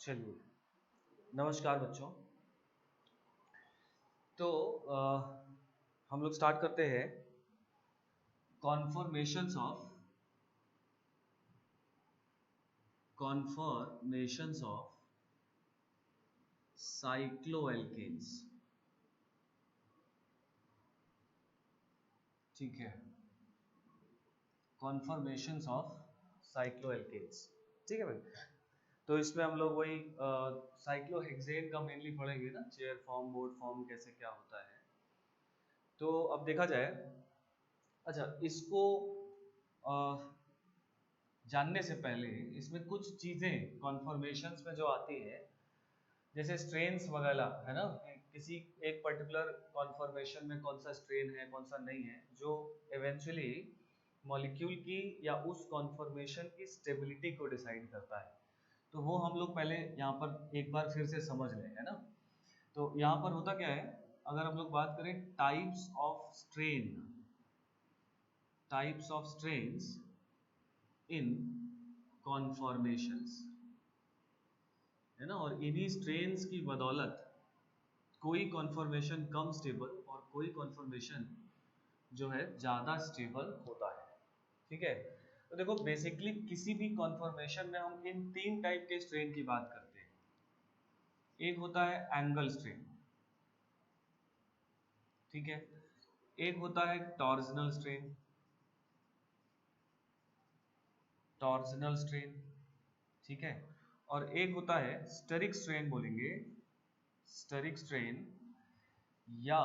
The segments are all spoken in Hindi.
चलिए, नमस्कार बच्चों। तो हम लोग स्टार्ट करते हैं कॉन्फॉर्मेशंस ऑफ साइक्लोएल्केन्स। ठीक है, कॉन्फॉर्मेशंस ऑफ साइक्लोएल्केन्स। ठीक है भाई। तो इसमें हम लोग वही साइक्लोहेक्सेन का मेनली पढ़ेंगे ना, चेयर फॉर्म, बोर्ड फॉर्म, कैसे क्या होता है। तो अब देखा जाए, अच्छा इसको जानने से पहले इसमें कुछ चीजें कॉन्फॉर्मेशंस में जो आती है, जैसे स्ट्रेन्स वगैरह है ना, किसी एक पर्टिकुलर कॉन्फॉर्मेशन में कौन सा स्ट्रेन है कौन सा नहीं है, जो इवेंचुअली मॉलिक्यूल की या उस कॉन्फॉर्मेशन की स्टेबिलिटी को डिसाइड करता है। तो वो हम लोग पहले यहाँ पर एक बार फिर से समझ लें, है ना। तो यहाँ पर होता क्या है, अगर हम लोग बात करें टाइप्स ऑफ स्ट्रेन्स इन कॉन्फॉर्मेशंस, है ना, और इन्हीं स्ट्रेन्स की बदौलत कोई कॉन्फॉर्मेशन कम स्टेबल और कोई कॉन्फॉर्मेशन जो है ज़्यादा स्टेबल होता है। ठीक है। तो देखो, बेसिकली किसी भी कॉन्फॉर्मेशन में हम इन तीन टाइप के स्ट्रेन की बात करते हैं। एक होता है एंगल स्ट्रेन, ठीक है। एक होता है टॉर्जनल स्ट्रेन, ठीक है। और एक होता है स्टेरिक स्ट्रेन, बोलेंगे स्टेरिक स्ट्रेन, या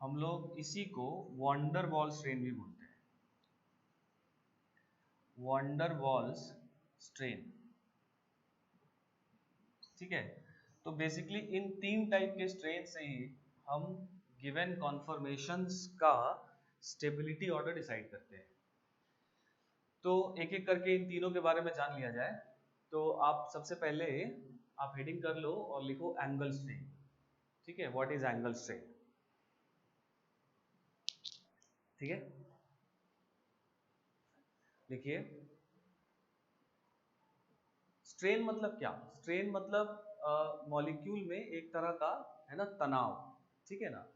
हम लोग इसी को वॉन्डर वॉल स्ट्रेन भी बोलते हैं, वॉन्डर वॉल्स स्ट्रेन। ठीक है। तो बेसिकली इन तीन टाइप के स्ट्रेन से ही हम गिवन कॉन्फॉर्मेशंस का स्टेबिलिटी ऑर्डर डिसाइड करते हैं। तो एक एक करके इन तीनों के बारे में जान लिया जाए। तो आप सबसे पहले आप हेडिंग कर लो और लिखो एंगल स्ट्रेन। ठीक है, व्हाट इज एंगल स्ट्रेन। ठीक है, लिखिए। स्ट्रेन मतलब क्या? स्ट्रेन मतलब मॉलिक्यूल में एक तरह का, है ना, तनाव। ठीक है ना।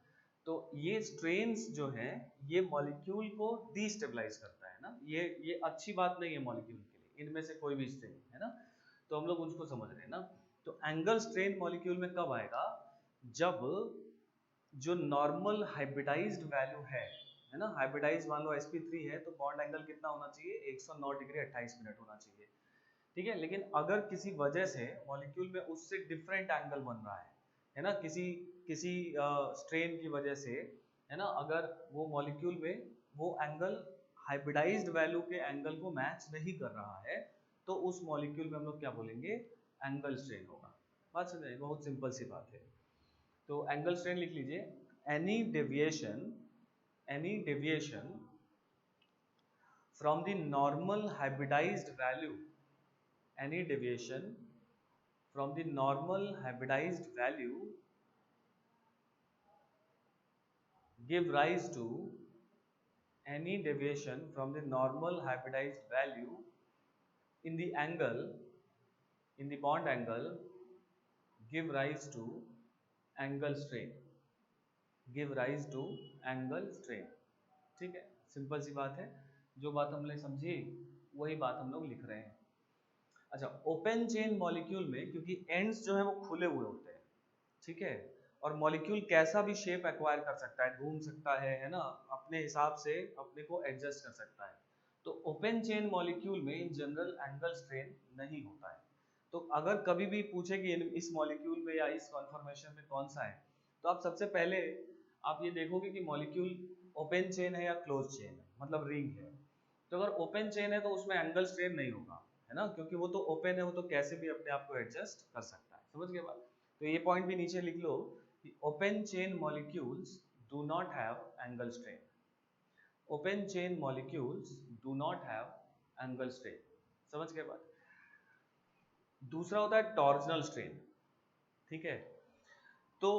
तो ये स्ट्रेन्स जो है ये मॉलिक्यूल को डिस्टेबलाइज करता है ना, ये अच्छी बात नहीं है मॉलिक्यूल के लिए, इनमें से कोई भी स्ट्रेन, है ना। तो हम लोग उसको समझ रहे हैं ना। तो एंगल स्ट्रेन मॉलिक्यूल में कब आएगा? जब जो नॉर्मल हाइब्रिडाइज्ड वैल्यू है ना, हाइब्रिडाइज मान लो sp3 है, तो बॉन्ड एंगल कितना होना चाहिए? 109 डिग्री 28 मिनट होना चाहिए। ठीक है। लेकिन अगर किसी वजह से मॉलिक्यूल में उससे डिफरेंट एंगल बन रहा है ना, किसी किसी स्ट्रेन की वजह से, है ना, अगर वो मॉलिक्यूल में वो एंगल हाइब्रिडाइज्ड वैल्यू के एंगल को मैच नहीं कर रहा है, तो उस मॉलिक्यूल में हम लोग क्या बोलेंगे? एंगल स्ट्रेन होगा। बात समझ आई? बहुत सिंपल सी बात है। तो एंगल स्ट्रेन लिख लीजिए, any deviation from the normal hybridized value, any deviation from the normal hybridized value give rise to any deviation from the normal hybridized value in the angle, in the bond angle, give rise to angle strain, give rise to angle strain। ठीक है, सिंपल सी बात है। जो बात हमने समझी वही बात हम लोग लिख रहे हैं। अच्छा, ओपन चेन मॉलिक्यूल में क्योंकि एंड्स जो है वो खुले हुए होते हैं, ठीक है, और मॉलिक्यूल कैसा भी शेप एक्वायर कर सकता है, घूम सकता है ना, अपने हिसाब से अपने को एडजस्ट कर सकता है। तो ओपन चेन मॉलिक्यूल में इन जनरल एंगल स्ट्रेन नहीं होता है। तो अगर कभी भी पूछे कि इस मॉलिक्यूल में या इस कॉन्फॉर्मेशन में कौन सा है, तो आप सबसे पहले आप ये देखोगे कि मॉलिक्यूल ओपन चेन है या क्लोज चेन है, मतलब रिंग है। तो अगर ओपन चेन है तो उसमें एंगल स्ट्रेन नहीं होगा, है ना, क्योंकि वो तो ओपन है, वो तो कैसे भी अपने आप को एडजस्ट कर सकता है। समझ गए बात? तो ये पॉइंट भी नीचे लिख लो कि open chain molecules do not have angle strain. Open chain molecules do not have angle strain. समझ गए बात? दूसरा होता है टॉर्जनल स्ट्रेन। ठीक है। तो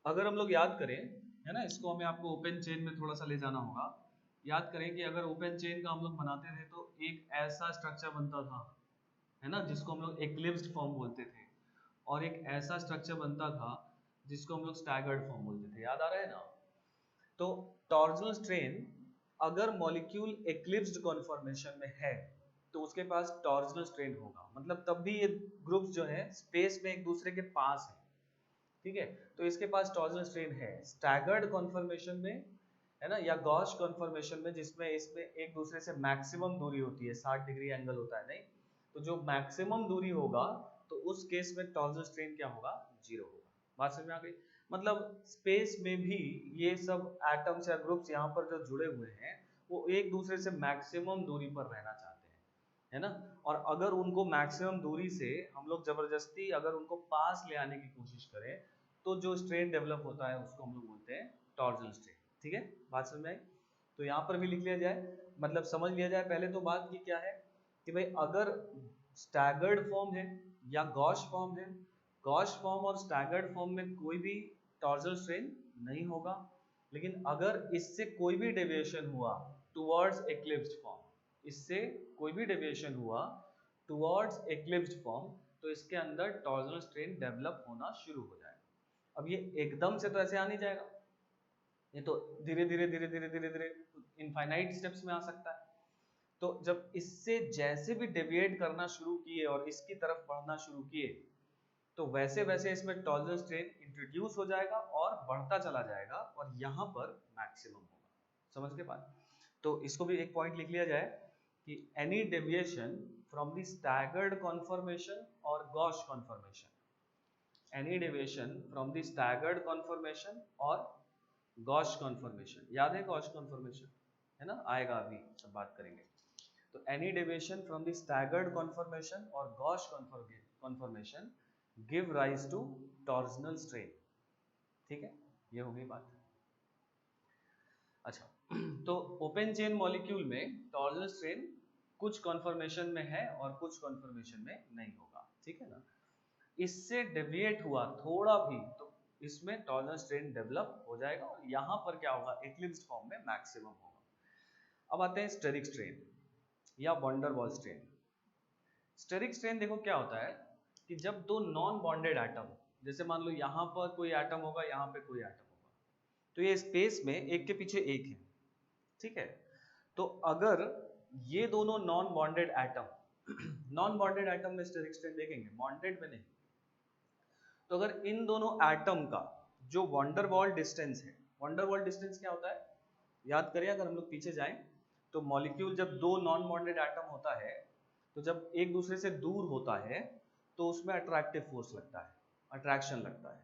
अगर हम लोग याद करें, है ना, इसको हमें आपको ओपन चेन में थोड़ा सा ले जाना होगा। याद करें कि अगर ओपन चेन का हम लोग बनाते थे तो एक ऐसा स्ट्रक्चर बनता था, है ना, जिसको हम लोग एक्लिप्स्ड फॉर्म बोलते थे, और एक ऐसा स्ट्रक्चर बनता था जिसको हम लोग स्टैगर्ड फॉर्म बोलते थे, याद आ रहा है ना। तो टॉर्सनल स्ट्रेन अगर मॉलिक्यूल एक्लिप्स्ड कॉन्फॉर्मेशन में है तो उसके पास टॉर्सनल स्ट्रेन होगा, मतलब तब भी ये ग्रुप्स जो है स्पेस में एक दूसरे के पास है, ठीक है, तो इसके पास टॉर्सनल स्ट्रेन है। स्टैगर्ड कॉन्फॉर्मेशन में, है ना, या गॉश कॉन्फॉर्मेशन में जिसमें इसमें एक दूसरे से मैक्सिमम दूरी होती है, 60 डिग्री एंगल होता है, नहीं, तो जो मैक्सिमम दूरी होगा तो उस केस में टॉर्सनल स्ट्रेन क्या होगा, जीरो होगा। बात समझ में आ गई। मतलब स्पेस में भी ये सब एटम्स या ग्रुप्स यहाँ पर जो जुड़े हुए हैं वो एक दूसरे से मैक्सिमम दूरी पर रहना चाहते हैं, है ना, और अगर उनको मैक्सिमम दूरी से हम लोग जबरदस्ती अगर उनको पास ले आने की कोशिश करें तो जो स्ट्रेन डेवलप होता है उसको हम लोग बोलते हैं टॉर्सनल स्ट्रेन। ठीक है, बात समझ में आई। तो यहाँ पर भी लिख लिया जाए, मतलब समझ लिया जाए पहले तो बात की क्या है कि भाई अगर स्टैगर्ड फॉर्म है या गॉश फॉर्म है, गॉश फॉर्म और स्टैगर्ड फॉर्म में कोई भी टॉर्सनल स्ट्रेन नहीं होगा, लेकिन अगर इससे कोई भी डेविएशन हुआ टुवर्ड्स एक्लिप्स्ड फॉर्म, इससे कोई भी डेविएशन हुआ टुवर्ड्स एक्लिप्स्ड फॉर्म, तो इसके अंदर टॉर्सनल स्ट्रेन डेवलप होना शुरू हो जाएगा। अब ये एकदम से तो ऐसे आ नहीं जाएगा, ये तो धीरे धीरे धीरे धीरे धीरे धीरे इनफाइनाइट स्टेप्स में आ सकता है। तो जब इससे जैसे भी डेविएट करना शुरू किए और इसकी तरफ बढ़ना शुरू किए तो वैसे वैसे इसमें टॉर्सनल स्ट्रेन इंट्रोड्यूस हो जाएगा और बढ़ता चला जाएगा और यहाँ पर मैक्सिमम होगा। समझ के बाद तो इसको भी एक पॉइंट लिख लिया जाए कि any deviation from the staggered conformation और gauche conformation, any deviation from the staggered conformation और गॉश कॉन्फॉर्मेशन, याद है गॉश कॉन्फॉर्मेशन, है ना, आएगा अभी सब बात करेंगे। तो any deviation from the staggered conformation और gauche conformation give rise to torsional strain. ठीक है, ये हो गई बात। अच्छा, तो ओपन चेन मॉलिक्यूल में टॉर्सनल स्ट्रेन कुछ कॉन्फॉर्मेशन में है और कुछ कॉन्फॉर्मेशन में नहीं होगा, ठीक है ना। इससे डेविएट हुआ थोड़ा भी तो इसमें टॉर्सनल स्ट्रेन डेवलप हो जाएगा और यहाँ पर क्या होगा, एक्लिप्स्ड फॉर्म में मैक्सिमम होगा। अब आते हैं स्टेरिक स्ट्रेन या van der Waals strain. Steric strain देखो क्या होता है कि जब दो नॉन बॉन्डेड एटम, जैसे मान लो यहाँ पर कोई एटम होगा, यहाँ पे कोई एटम होगा, तो ये स्पेस में एक के पीछे एक है, ठीक है। तो अगर ये दोनों non bonded atom non bonded atom में स्टेरिक स्ट्रेन देखेंगे, बॉन्डेड में नहीं, तो अगर इन दोनों एटम का जो वैन डर वाल्स डिस्टेंस है, वैन डर वाल्स डिस्टेंस क्या होता है, याद करिए अगर हम लोग पीछे जाएं तो मॉलिक्यूल जब दो नॉन बॉन्डेड एटम होता है तो जब एक दूसरे से दूर होता है तो उसमें अट्रैक्टिव फोर्स लगता है, अट्रैक्शन लगता है।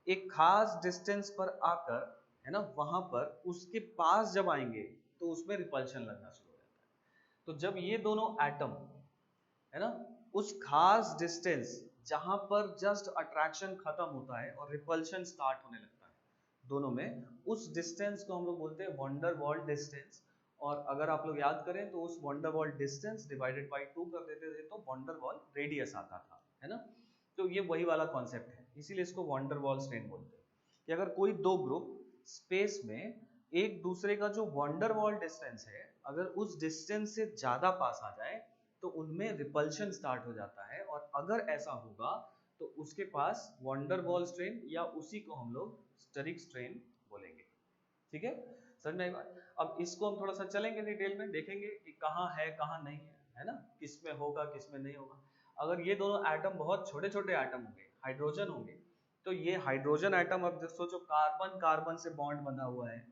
एक खास डिस्टेंस पर आकर, है ना, वहां पर उसके पास जब आएंगे तो उसमें रिपल्शन लगना शुरू हो जाता है। तो जब ये दोनों एटम, है ना, उस खास डिस्टेंस जहां पर जस्ट अट्रैक्शन खत्म होता है और रिपल्शन स्टार्ट होने लगता है दोनों में, उस डिस्टेंस को हम लोग बोलते हैं वैन डर वाल्स डिस्टेंस। और अगर आप लोग याद करें तो उस van der Waals distance divided by 2 कर देते थे तो वैन डर वाल्स रेडियस आता था, है ना। तो ये वही वाला कॉन्सेप्ट है, इसीलिए इसको वैन डर वाल्स स्ट्रेन बोलते हैं कि अगर कोई दो ग्रुप स्पेस में एक दूसरे का जो वैन डर वाल्स डिस्टेंस है अगर उस डिस्टेंस से ज्यादा पास आ जाए तो उनमें रिपल्शन स्टार्ट हो जाता है, और अगर ऐसा होगा तो उसके पास वैन डर वाल्स स्ट्रेन या उसी को हम लोग स्टेरिक स्ट्रेन बोलेंगे। ठीक है, समझ में आई बात। अब इसको हम थोड़ा सा चलेंगे डिटेल में, देखेंगे कि कहाँ है कहाँ नहीं है ना, किस में होगा किस में नहीं होगा। अगर ये दोनों एटम बहुत छोटे छोटे एटम होंगे, हाइड्रोजन होंगे, तो ये हाइड्रोजन एटम, अब सोचो कार्बन कार्बन से बॉन्ड बंधा हुआ है,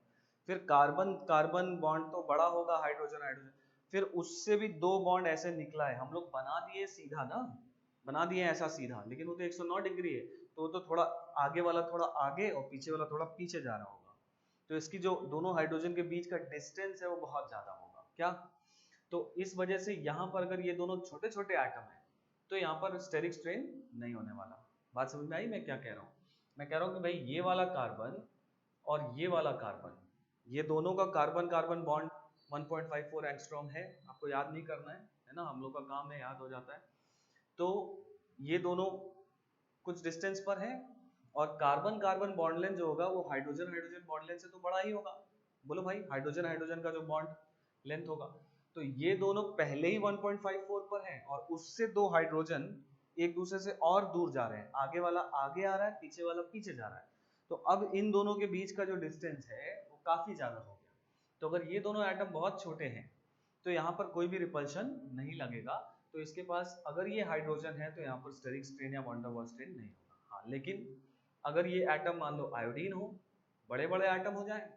फिर कार्बन कार्बन बॉन्ड तो बड़ा होगा, हाइड्रोजन हाइड्रोजन, फिर उससे भी दो बॉन्ड ऐसे निकला है, हम लोग बना दिए सीधा ना, बना दिए ऐसा सीधा, लेकिन वो तो 109 डिग्री है, तो वो तो थोड़ा आगे वाला थोड़ा आगे और पीछे वाला थोड़ा पीछे जा रहा होगा, तो इसकी जो दोनों हाइड्रोजन के बीच का डिस्टेंस है वो बहुत ज्यादा होगा क्या। तो इस वजह से यहाँ पर अगर ये दोनों छोटे छोटे एटम है तो यहाँ पर स्टेरिक स्ट्रेन नहीं होने वाला। बात समझ में आई मैं क्या कह रहा हूँ, मैं कह रहा हूँ कि भाई ये वाला कार्बन और ये वाला कार्बन, ये दोनों का कार्बन कार्बन बॉन्ड 1.54 एंगस्ट्रॉम है, आपको याद नहीं करना है ना, हम लोग का काम है, याद हो जाता है। तो ये दोनों कुछ डिस्टेंस पर है और कार्बन कार्बन बॉन्ड लेंथ जो होगा वो हाइड्रोजन हाइड्रोजन बॉन्ड लेंथ से तो बड़ा ही होगा। बोलो भाई, हाइड्रोजन हाइड्रोजन का जो बॉन्ड लेंथ होगा, तो ये दोनों पहले ही 1.54 पर हैं और उससे दो हाइड्रोजन एक दूसरे से और दूर जा रहे हैं, आगे वाला आगे आ रहा है, पीछे वाला पीछे जा रहा है। तो अब इन दोनों के बीच का जो डिस्टेंस है वो काफी ज्यादा हो गया। तो अगर ये दोनों एटम बहुत छोटे हैं तो यहाँ पर कोई भी रिपल्शन नहीं लगेगा। तो इसके पास अगर ये हाइड्रोजन है तो यहाँ पर स्टेरिक स्ट्रेन या वैन डेर वाल्स स्ट्रेन नहीं होगा। हाँ, लेकिन अगर ये एटम मान लो आयोडीन हो, बड़े बड़े एटम हो जाए,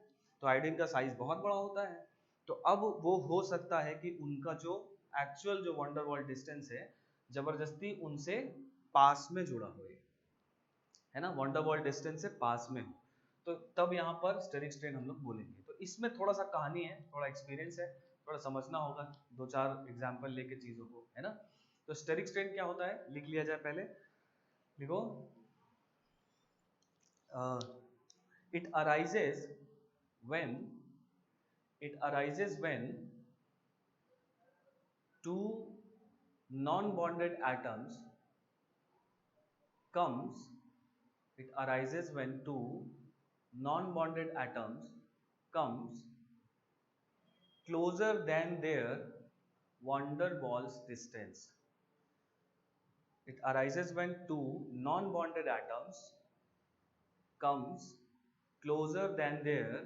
तो आयोडीन का साइज बहुत बड़ा होता है, तो अब वो हो सकता है कि उनका जो एक्चुअल जो वैन डेर वाल्स डिस्टेंस है जबरदस्ती उनसे पास में जुड़ा हो, है ना, वैन डेर वाल्स डिस्टेंस से पास में हो, तो तब यहाँ पर स्टेरिक स्ट्रेन हम लोग बोलेंगे। तो इसमें थोड़ा सा कहानी है, थोड़ा एक्सपीरियंस है, थोड़ा समझना होगा, दो चार एग्जाम्पल लेके चीजों को, है ना। तो स्टेरिक स्ट्रेन क्या होता है लिख लिया जाए पहले, देखो, it arises when two non-bonded atoms comes it arises when two non-bonded atoms comes closer than their van der Waals distance. It arises when two non-bonded atoms comes closer than their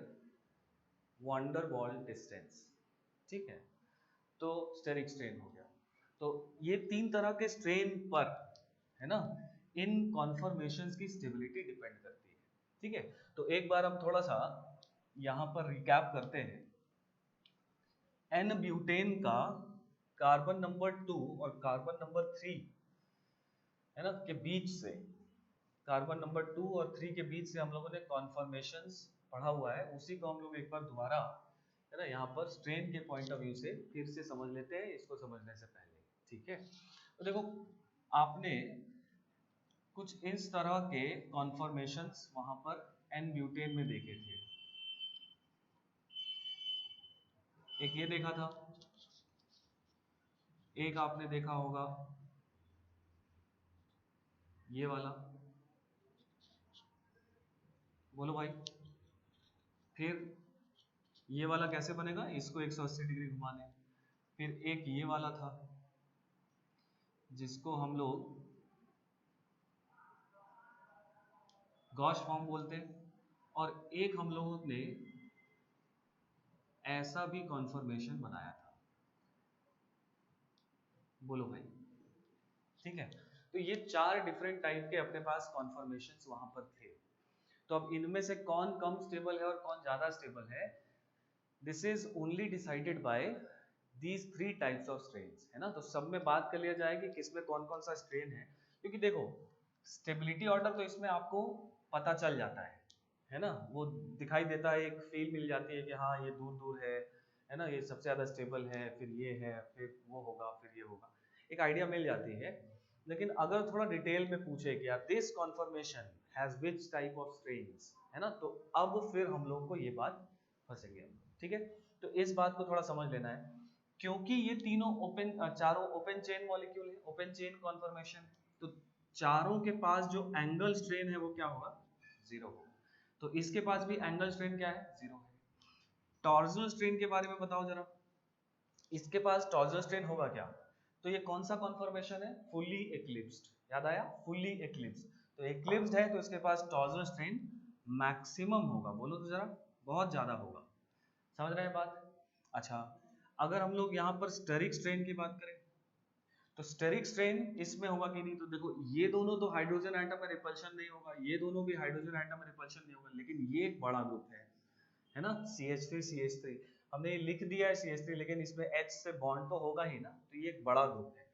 van der Waals distance. ठीक है, तो स्टेरिक स्ट्रेन हो गया। तो ये तीन तरह के स्ट्रेन पर, है ना, इन कॉन्फॉर्मेशंस की स्टेबिलिटी डिपेंड करती है। ठीक है, तो एक बार हम थोड़ा सा यहाँ पर रिकैप करते हैं। एन ब्यूटेन का कार्बन नंबर 2 और कार्बन नंबर 3, है ना, के बीच से, कार्बन नंबर 2 और 3 के बीच से हम लोगों ने कॉन्फॉर्मेशंस पढ़ा हुआ है, उसी को हम लोग एक बार दोबारा, है ना, यहाँ पर स्ट्रेन के पॉइंट ऑफ व्यू से फिर से समझ लेते हैं इसको समझने से पहले। ठीक है, तो देखो, आपने कुछ इस तरह के कॉन्फॉर्मेशंस वहां पर एन ब्यूटेन में देखे थे। एक ये देखा था, एक आपने देखा होगा ये वाला, बोलो भाई। फिर ये वाला कैसे बनेगा, इसको 180 डिग्री घुमाने। फिर एक ये वाला था जिसको हम लोग गॉस फॉर्म बोलते हैं, और एक हम लोगों ने ऐसा भी कॉन्फॉर्मेशन बनाया था, बोलो भाई। ठीक है, तो ये चार डिफरेंट टाइप के अपने पास कॉन्फॉर्मेशंस वहां पर थे। तो अब इनमें से कौन कम स्टेबल है और कौन ज्यादा स्टेबल है, this is only decided by these three types of strains, है ना। तो सब में बात कर लिया जाए कि किसमें कौन कौन सा स्ट्रेन है, क्योंकि देखो स्टेबिलिटी ऑर्डर तो इसमें आपको पता चल जाता है ना, वो दिखाई देता है, एक फील मिल जाती है कि हाँ ये दूर दूर है ना, ये सबसे ज्यादा स्टेबल है, फिर ये है, फिर वो होगा, फिर ये होगा, एक आइडिया मिल जाती है। लेकिन अगर थोड़ा डिटेल में पूछे कि यार this conformation has which type of strains, है ना, तो अब फिर हम लोग को ये बात फंसेंगे हम। ठीक है, तो इस बात को थोड़ा समझ लेना है, क्योंकि ये तीनों चारों ओपन चेन मॉलिक्यूल है, ओपन चेन कॉन्फर्मेशन है, तो चारों के पास जो एंगल स्ट्रेन है वो क्या होगा, जीरो होगा। तो इसके पास भी एंगल स्ट्रेन क्या है, जीरो है। टॉर्जनल स्ट्रेन के बारे में बताओ जरा, इसके पास टॉर्जनल स्ट्रेन होगा क्या, तो ये कौन सा कॉन्फर्मेशन है, फुल्ली एक्लिप्स्ड, याद आया, फुल्ली एक्लिप्स्ड। तो एक्लिप्स्ड है तो इसके पास टॉर्जनल स्ट्रेन मैक्सिमम होगा, बोलो तो जरा, बहुत ज्यादा होगा, समझ रहे हैं बात। अच्छा, अगर हम लोग यहाँ पर स्टेरिक स्ट्रेन की बात करें, तो स्टेरिक स्ट्रेन इसमें होगा कि नहीं, तो देखो ये दोनों तो हाइड्रोजन एटम में रिपल्शन नहीं होगा, ये दोनों भी हाइड्रोजन एटम में रिपल्शन नहीं होगा, लेकिन ये एक बड़ा ग्रुप है ना, CH3 CH3, हमने ये लिख दिया है CH3, लेकिन इसमें H से बॉन्ड तो होगा ही ना, तो ये एक बड़ा ग्रुप है।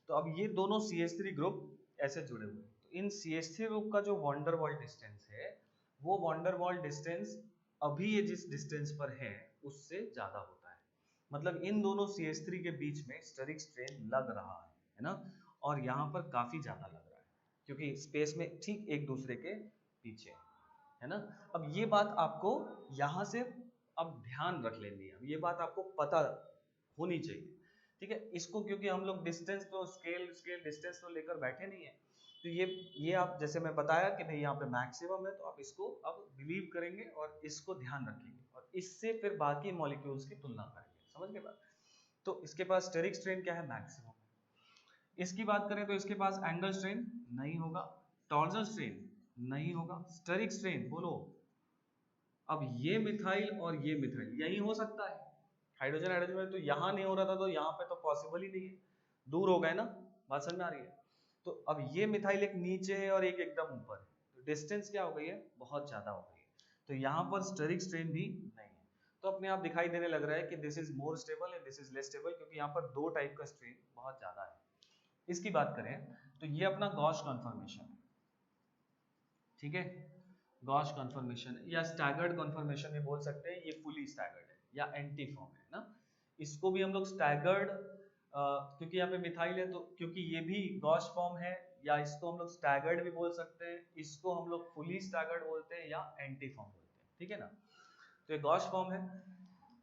तो अब ये दोनों CH3 ग्रुप ऐसे जुड़े हुए हैं, तो इन CH3 ग्रुप का जो वैन डेर वाल्स डिस्टेंस है, वो वैन डेर वाल्स डिस्टेंस अभी ये जिस डिस्टेंस पर है उससे ज्यादा होता है। मतलब इन दोनों CH3 के बीच में स्टेरिक स्ट्रेन लग रहा है ना, और यहाँ पर काफी ज्यादा लग रहा है, क्योंकि स्पेस में ठीक एक दूसरे के पीछे है ना। अब ये बात आपको यहाँ से अब ध्यान रख लेनी है, अब ये बात आपको पता होनी चाहिए। ठीक है, इसको क्योंकि हम लोग डिस्टेंस तो स्केल डिस्टेंस तो लेकर बैठे नहीं है, तो ये आप जैसे मैं बताया कि भाई यहाँ पे मैक्सिमम है, तो आप इसको अब बिलीव करेंगे और इसको ध्यान रखेंगे और इससे फिर बाकी मॉलिक्यूल्स की तुलना करेंगे, समझ गए बात। तो इसके पास स्टेरिक स्ट्रेन क्या है, मैक्सिमम। इसकी बात करें तो इसके पास एंगल स्ट्रेन नहीं होगा, टॉर्जन स्ट्रेन नहीं होगा, स्टेरिक स्ट्रेन बोलो। अब ये मिथाइल और ये मिथाइल यही हो सकता है, हाइड्रोजन हाइड्रोजन में तो यहाँ नहीं हो रहा था, तो यहाँ पे तो पॉसिबल ही नहीं है, दूर हो गए ना, बात समझ में आ रही है। तो अब ये मिथाइल एक नीचे है और एक एकदम ऊपर है, तो डिस्टेंस क्या हो गई है, बहुत ज्यादा हो गई है, तो यहाँ पर स्टेरिक स्ट्रेन भी नहीं है। तो अपने आप दिखाई देने लग रहा है कि this is more stable and this is less stable, क्योंकि यहाँ पर दो टाइप का स्ट्रेन बहुत ज्यादा है। इसकी बात करें तो ये अपना गॉस कन्फर्मेशन है, ठीक है, गॉस कन्फर्मेशन या स्टैगर्ड कन्फर्मेशन में बोल सकते हैं, ये फुली स्टैगर्ड है या एंटी फॉर्म है ना। इसको भी हम लोग स्टैगर्ड, क्योंकि यहाँ पे मिथाइल है तो, क्योंकि ये भी गॉस फॉर्म है, या इसको हम लोग स्टैगर्ड भी बोल सकते हैं, इसको हम लोग फुली स्टैगर्ड बोलते हैं या एंटी फॉर्म बोलते हैं, ठीक है ना। तो ये गॉस फॉर्म है।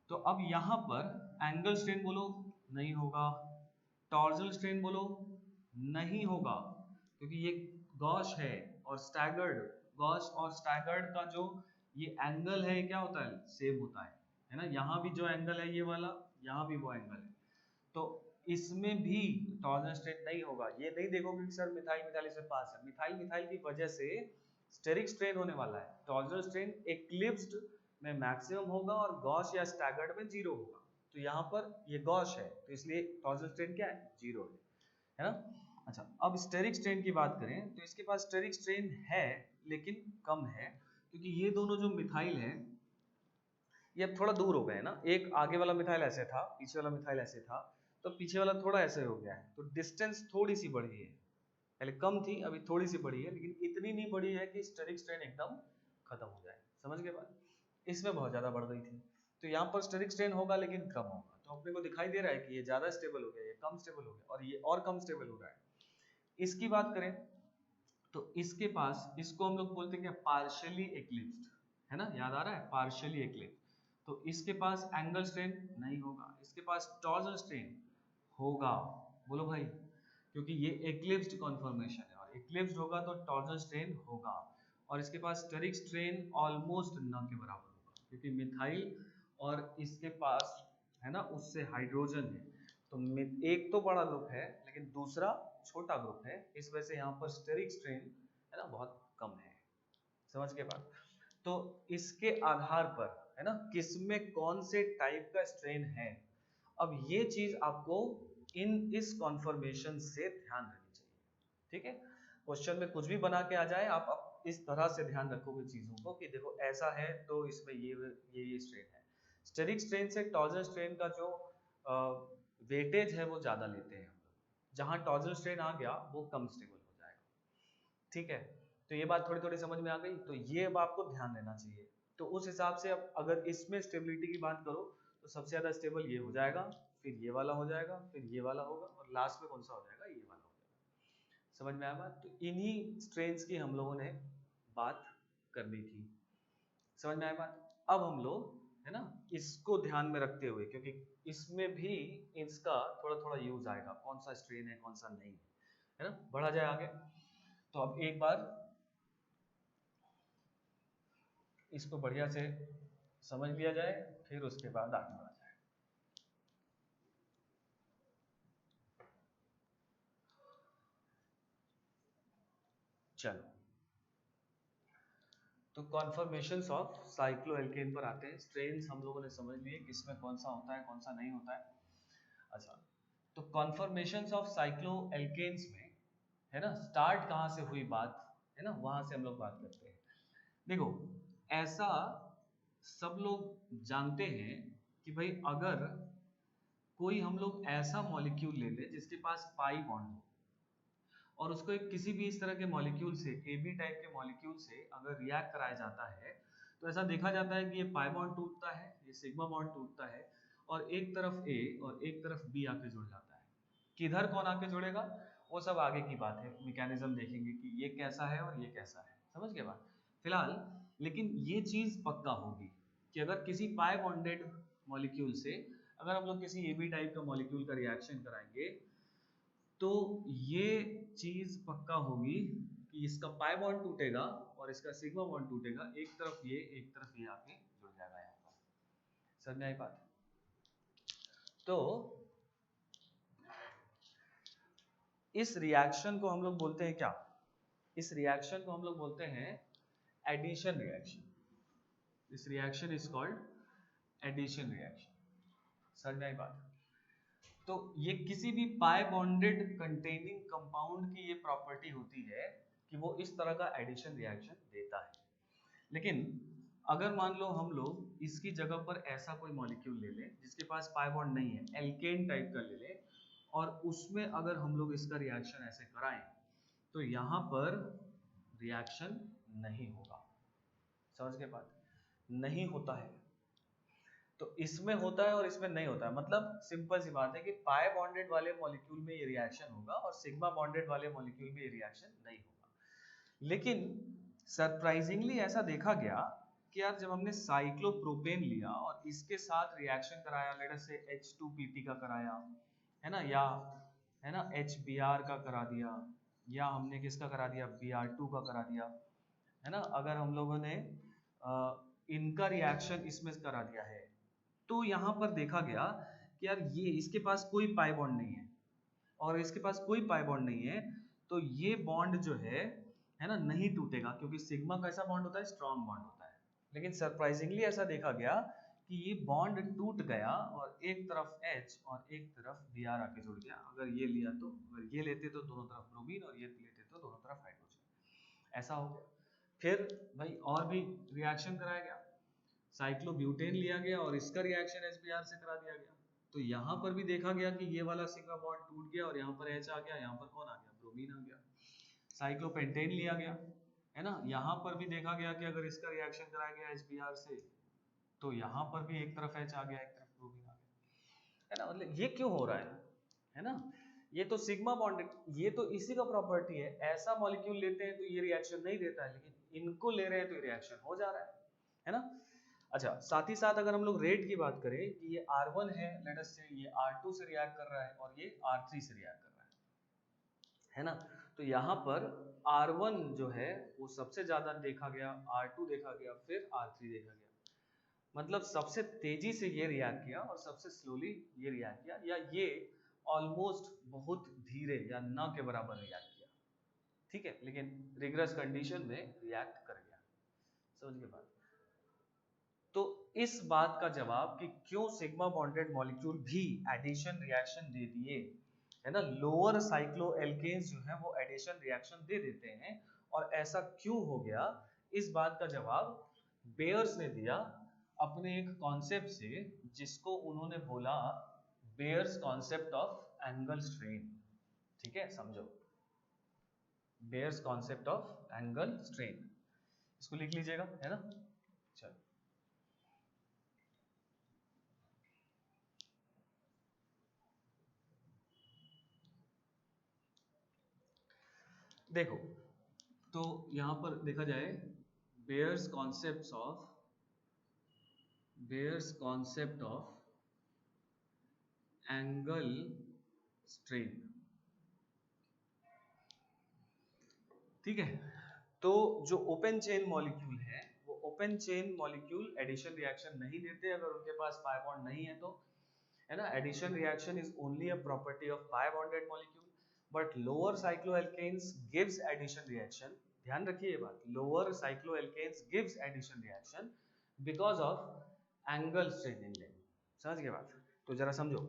तो अब यहाँ पर एंगल स्ट्रेन बोलो नहीं होगा, टॉर्जल स्ट्रेन बोलो नहीं होगा, क्योंकि ये गॉस है, और स्टैगर्ड, गॉस और स्टैगर्ड का जो ये एंगल है क्या होता है, सेम होता है ना। यहाँ भी जो एंगल है ये वाला, यहाँ भी वो एंगल है, तो इसमें भी टॉर्जन स्ट्रेन नहीं होगा। ये नहीं देखोगे कि सर मिथाइल मिथाइल से पास है, मिथाइल मिथाइल की वजह से स्टेरिक स्ट्रेन होने वाला है, टॉर्जन स्ट्रेन एक्लिप्स्ड में मैक्सिमम होगा और गॉस या स्टैगर्ड में जीरो होगा। तो यहाँ पर ये गॉस है तो इसलिए टॉर्जन स्ट्रेन क्या है, जीरो है ना। अच्छा, अब स्टेरिक स्ट्रेन की बात करें तो इसके पास स्टेरिक स्ट्रेन है लेकिन कम है, क्योंकि ये दोनों जो मिथाइल है ये अब थोड़ा दूर हो गए ना, एक आगे वाला मिथाइल ऐसे था, पीछे वाला मिथाइल ऐसे था, तो पीछे वाला थोड़ा ऐसे हो गया है, तो डिस्टेंस थोड़ी सी बढ़ी है, पहले कम थी अभी थोड़ी सी बढ़ी है, लेकिन इतनी नहीं बढ़ी है कि स्टेरिक स्ट्रेन एकदम खत्म हो जाए, समझ गए बात। इसमें बहुत ज्यादा बढ़ गई थी, तो यहाँ पर स्टेरिक स्ट्रेन होगा लेकिन कम होगा, तो अपने को दिखाई दे रहा है कि ये ज्यादा स्टेबल हो गया, ये कम स्टेबल हो गया, और ये और कम स्टेबल हो रहा है। इसकी बात करें तो इसके पास, इसको हम लोग बोलते हैं क्या, पार्शियली एक्लिप्स्ड है ना, याद आ रहा है, पार्शियली एक्लिप्स्ड। तो इसके पास एंगल स्ट्रेन नहीं होगा, इसके पास टॉर्जन स्ट्रेन होगा, बोलो भाई, क्योंकि ये एक्लिप्स्ड कॉन्फर्मेशन है, और एक्लिप्स्ड होगा तो टॉर्जन स्ट्रेन होगा, और इसके पास स्टेरिक स्ट्रेन ऑलमोस्ट न के बराबर होगा, क्योंकि मिथाइल और इसके पास है ना उससे हाइड्रोजन है, तो एक तो बड़ा ग्रुप है लेकिन दूसरा छोटा ग्रुप है, इस वजह से यहाँ पर स्टेरिक स्ट्रेन है ना बहुत कम है, समझ के बात। तो इसके आधार पर है ना किसमें कौन से टाइप का स्ट्रेन है, अब ये चीज आपको इस कॉन्फर्मेशन से ध्यान रखनी चाहिए, ठीक है। क्वेश्चन में कुछ भी बना के आ जाए, आप इस तरह से ध्यान रखोगे चीजों को कि देखो ऐसा है तो इसमें ये स्ट्रेन है। स्टेरिक स्ट्रेन से टॉर्जन स्ट्रेन का जो वेटेज है वो ज्यादा लेते हैं हम लोग, जहां टॉर्जन स्ट्रेन आ गया वो कम स्टेबल हो जाएगा, ठीक है। तो ये बात थोड़ी थोड़ी समझ में आ गई, तो ये अब आपको ध्यान देना चाहिए। तो उस हिसाब से अब अगर इसमें स्टेबिलिटी की बात करो तो सबसे ज्यादा स्टेबल ये हो जाएगा, फिर ये वाला हो जाएगा, फिर ये वाला होगा, और लास्ट में कौन सा हो जाएगा, ये वाला हो जाएगा, समझ में आया बात। तो इन्हीं स्ट्रेन्स की हम लोगों ने बात करनी थी, समझ में आया बात। अब हम लोग है ना इसको ध्यान में रखते हुए, क्योंकि इसमें भी इसका थोड़ा थोड़ा यूज आएगा, कौन सा स्ट्रेन है कौन सा नहीं है ना, बढ़ा जाए आगे। तो अब एक बार इसको बढ़िया से समझ लिया जाए, फिर उसके बाद आगे बढ़ा जाए। चलो, तो कॉन्फर्मेशंस ऑफ साइक्लोएल्केन पर आते हैं। स्ट्रेन्स हम लोगों ने समझ लिए किसमें कौन सा होता है कौन सा नहीं होता है। अच्छा, तो कॉन्फर्मेशंस ऑफ साइक्लोएल्केन्स में है ना स्टार्ट कहाँ से हुई बात, है ना वहां से हम लोग बात करते हैं। देखो, ऐसा सब लोग जानते हैं कि भाई अगर कोई हम लोग ऐसा मॉलिक्यूल ले ले जिसके पास पाई बॉन्ड हो, और उसको एक किसी भी इस तरह के मॉलिक्यूल से, ए बी टाइप के मॉलिक्यूल से अगर रिएक्ट कराया जाता है, तो ऐसा देखा जाता है कि ये पाई बॉन्ड टूटता है, ये सिग्मा बॉन्ड टूटता है, और एक तरफ ए और एक तरफ बी आके जुड़ जाता है। किधर कौन आके जुड़ेगा वो सब आगे की बात है, मैकेनिज्म देखेंगे कि ये कैसा है और ये कैसा है, समझ गए बात। फिलहाल लेकिन ये चीज पक्का होगी कि अगर किसी पाई बॉन्डेड मॉलिक्यूल से अगर हम लोग किसी ए बी टाइप का मॉलिक्यूल का रिएक्शन कराएंगे, तो ये चीज पक्का होगी कि इसका पाई बॉन्ड टूटेगा और इसका सिग्मा बॉन्ड टूटेगा, एक तरफ ये एक तरफ ये आके जुड़ जाएगा यहाँ पर, समझ में आई बात। तो इस रिएक्शन को हम लोग बोलते हैं क्या? इस रिएक्शन को हम लोग बोलते हैं addition reaction. This reaction is called addition reaction. समझ में आई बात? तो ये किसी भी पाई बॉन्डेड कंटेनिंग कंपाउंड की ये प्रॉपर्टी होती है कि वो इस तरह का एडिशन रिएक्शन देता है। लेकिन अगर मान लो हम लोग इसकी जगह पर ऐसा कोई मॉलिक्यूल ले लें जिसके पास पाई बॉन्ड नहीं है, एल्केन टाइप का ले लें, और उसमें अगर हम लोग इसका रिएक्शन ऐसे कराएं तो यहाँ पर रिएक्शन नहीं होगा। समझ के बात? नहीं होता है। तो इसमें होता है और इसमें नहीं होता है। मतलब सिंपल सी बात है कि पाई बॉन्डेड वाले मॉलिक्यूल में ये रिएक्शन होगा और सिग्मा बॉन्डेड वाले मॉलिक्यूल में ये रिएक्शन नहीं होगा। लेकिन सरप्राइजिंगली ऐसा देखा गया कि यार जब हमने साइक्लोप्रोपेन लिया और इसके साथ रिएक्शन कराया, लेट अस से H2PP का कराया, है ना, या है ना HBr का करा दिया, या हमने किसका करा दिया, Br2 का करा दिया, है ना, अगर हम लोगों ने इनका रिएक्शन इसमें करा दिया है, तो यहाँ पर देखा गया कि यार ये इसके पास कोई पाई बॉन्ड नहीं है और इसके पास कोई पाई बॉन्ड नहीं है, तो ये बॉन्ड जो है ना, नहीं टूटेगा, क्योंकि सिग्मा कैसा बॉन्ड होता है, स्ट्रॉन्ग बॉन्ड होता है। लेकिन सरप्राइजिंगली ऐसा देखा गया कि ये बॉन्ड टूट गया और एक तरफ H और एक तरफ Br आके जुड़ गया। अगर ये लिया तो, अगर ये लेते तो दोनों तरफ ब्रोमीन और ये लेते तो दोनों तरफ हाइड्रोजन, ऐसा हो गया। फिर भाई और भी रिएक्शन कराया गया, साइक्लोब्यूटेन लिया गया और इसका रिएक्शन HBr से करा दिया गया, तो यहाँ पर भी देखा गया कि ये वाला सिग्मा बॉन्ड टूट गया और यहाँ पर H आ गया, यहाँ पर कौन आ गया, ब्रोमीन आ गया। साइक्लोपेंटेन लिया गया, है ना, यहाँ पर भी देखा गया कि अगर इसका रिएक्शन कराया गया HBr से तो यहाँ पर भी एक तरफ H आ गया, एक तरफ ब्रोमीन आ गया, है ना। मतलब ये क्यों हो रहा है ना, ये तो सिग्मा बॉन्ड, ये तो इसी का प्रॉपर्टी है। ऐसा मॉलिक्यूल लेते हैं तो ये रिएक्शन नहीं देता है, लेकिन इनको ले रहे हैं तो रिएक्शन हो जा रहा है ना। अच्छा, साथ ही साथ अगर हम लोग रेट की बात करें कि ये R1 है, लेट अस से ये R2 से रिएक्ट कर रहा है और ये R3 से रिएक्ट कर रहा है ना, तो यहाँ पर R1 जो है वो सबसे ज्यादा देखा गया, R2 देखा गया, फिर R3 देखा गया। मतलब सबसे तेजी से ये रिएक्ट किया और सबसे स्लोली ये रिएक्ट किया, या ये ऑलमोस्ट बहुत धीरे या न के बराबर रिएक्ट किया, ठीक है, लेकिन रिग्रेस कंडीशन में रिएक्ट कर गया। समझ के बात? तो इस बात का जवाब कि क्यों सिग्मा बॉन्डेड मॉलिक्यूल भी एडिशन रिएक्शन दे दिए, है ना, लोअर साइक्लो एल्केन्स जो है वो एडिशन रिएक्शन दे देते हैं, और ऐसा क्यों हो गया, इस बात का जवाब बेयर्स ने दिया अपने एक कॉन्सेप्ट से, जिसको उन्होंने बोला Baeyer's concept of angle strain. ठीक है, समझो, Baeyer's concept of angle strain, इसको लिख लीजिएगा, है ना। चलो, देखो, तो यहां पर देखा जाए Baeyer's concept of angle strain, ठीक है। तो जो ओपन चेन मॉलिक्यूल है वो open chain molecule addition reaction नहीं देते अगर उनके पास पाई बॉन्ड नहीं है तो, है ना। Addition reaction is only a property of pi bonded molecule, but lower cycloalkanes gives addition reaction. ध्यान रखिए ये बात, lower cycloalkanes gives addition reaction because of angle strain in them. समझ गए बात? तो जरा समझो।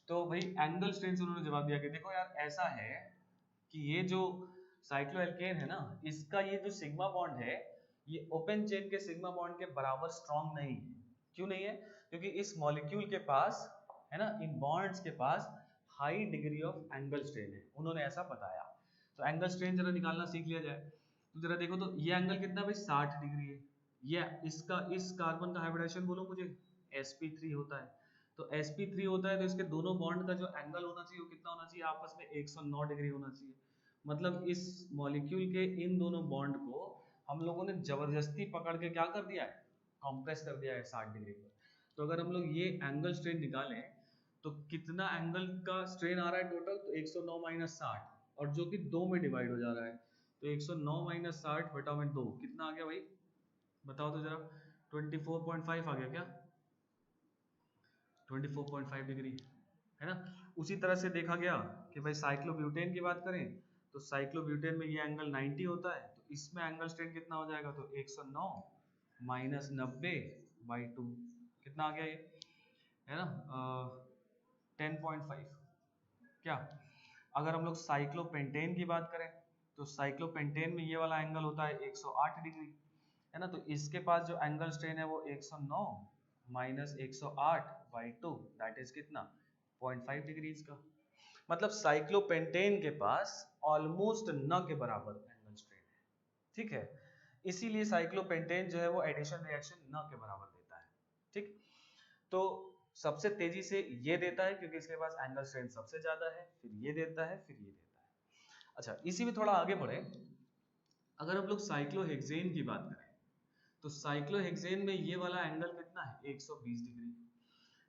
तो भाई एंगल स्ट्रेन से उन्होंने जवाब दिया कि देखो यार ऐसा है कि ये जो साइक्लोएल्केन है ना, इसका ये जो सिग्मा बॉन्ड है ये ओपन चेन के सिग्मा बॉन्ड के बराबर स्ट्रांग नहीं है। क्यों नहीं है? क्योंकि इस मॉलिक्यूल के पास, है ना, इन बॉन्ड्स के पास high degree of angle strain है, उन्होंने ऐसा बताया। तो एंगल स्ट्रेन जरा निकालना सीख लिया जाए। तो जरा देखो, तो ये एंगल कितना भाई, 60 डिग्री है। ये इसका, इस कार्बन का हाइब्रिडेशन बोलो मुझे, sp3 होता है। तो sp3 होता है तो इसके दोनों बॉन्ड का जो एंगल होना चाहिए वो कितना होना चाहिए, आपस में 109 डिग्री होना चाहिए। मतलब इस मॉलिक्यूल के इन दोनों बॉन्ड को हम लोगों ने जबरदस्ती पकड़ के क्या कर दिया है, कंप्रेस कर दिया है 60 डिग्री पर। तो अगर हम लोग ये एंगल स्ट्रेन निकालें तो कितना एंगल का स्ट्रेन आ रहा है टोटल, तो 109 माइनस 60, और जो कि 2 में डिवाइड हो जा रहा है, तो 109 माइनस 60 बटा में 2 कितना आ गया भाई, बताओ तो जरा। 24.5 आ गया क्या? 24.5 डिग्री, है ना। उसी तरह से देखा गया कि भाई साइक्लोब्यूटेन की बात करें तो साइक्लोब्यूटेन में ये एंगल 90 होता है, तो इसमें एंगल स्ट्रेन कितना हो जाएगा, तो 109 माइनस 90/2 कितना आ गया ये, है ना 10.5। क्या अगर हम लोग साइक्लोपेंटेन की बात करें तो साइक्लोपेंटेन में ये वाला एंगल होता है 108 डिग्री, है ना, तो इसके पास जो एंगल स्ट्रेन है वो 109 माइनस 108/2 दैट इज कितना 0.5 डिग्री का। मतलब साइक्लोपेंटेन के पास ऑलमोस्ट न के बराबर एंगल स्ट्रेन है, ठीक है, इसीलिए साइक्लोपेंटेन जो है वो एडिशन रिएक्शन न के बराबर देता है, ठीक। तो सबसे तेजी से ये देता है क्योंकि इसके पास एंगल स्ट्रेन सबसे ज्यादा है, फिर ये देता है, फिर ये देता है। अच्छा, इसी में थोड़ा आगे बढ़े, अगर हम लोग साइक्लोहेक्सेन की बात करें तो साइक्लोहेक्सेन में ये वाला एंगल कितना है 120 डिग्री,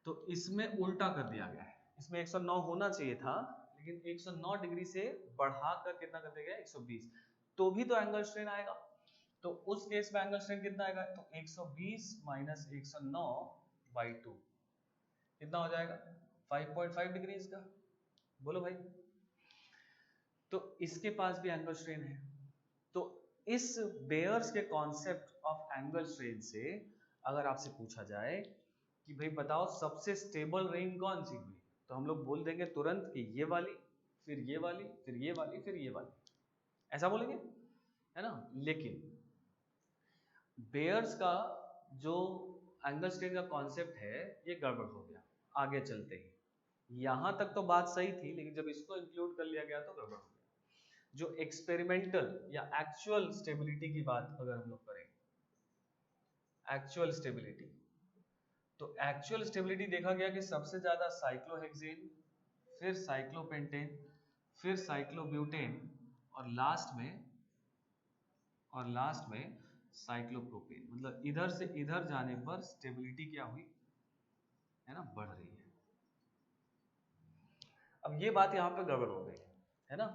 तो इसमें उल्टा कर दिया गया है, इसमें 109 होना चाहिए था लेकिन 109 डिग्री से बढ़ाकर कितना कर दिया गया 120, तो भी तो एंगल स्ट्रेन आएगा, तो उस केस में एंगल स्ट्रेन कितना आएगा, तो 120 माइनस 109/2 कितना हो जाएगा 5.5 डिग्री का, बोलो भाई। तो इसके पास भी एंगल स्ट्रेन है, तो इस बेयर्स के कॉन्सेप्ट ऑफ एंगल स्ट्रेन से अगर आपसे पूछा जाए कि भाई बताओ सबसे स्टेबल रिंग कौन सी हुई, तो हम लोग बोल देंगे तुरंत कि ये वाली, फिर ये वाली, फिर ये वाली, फिर ये वाली, ऐसा बोलेंगे, है ना। लेकिन बेयर्स का जो एंगल स्ट्रेन का कॉन्सेप्ट है ये गड़बड़ हो गया आगे चलते ही, यहां तक तो बात सही थी लेकिन जब इसको इंक्लूड कर लिया गया तो गड़बड़ हो गया। जो एक्सपेरिमेंटल या एक्चुअल स्टेबिलिटी की बात अगर हम लोग करें, एक्चुअल स्टेबिलिटी, तो एक्चुअल स्टेबिलिटी देखा गया कि सबसे ज्यादा साइक्लोहेक्सेन, फिर साइक्लोपेंटेन, फिर साइक्लोब्यूटेन और लास्ट में साइक्लोप्रोपेन, मतलब इधर से इधर जाने पर स्टेबिलिटी क्या हुई, है ना, बढ़ रही है। अब ये बात यहाँ पे गड़बड़ हो गई है ना,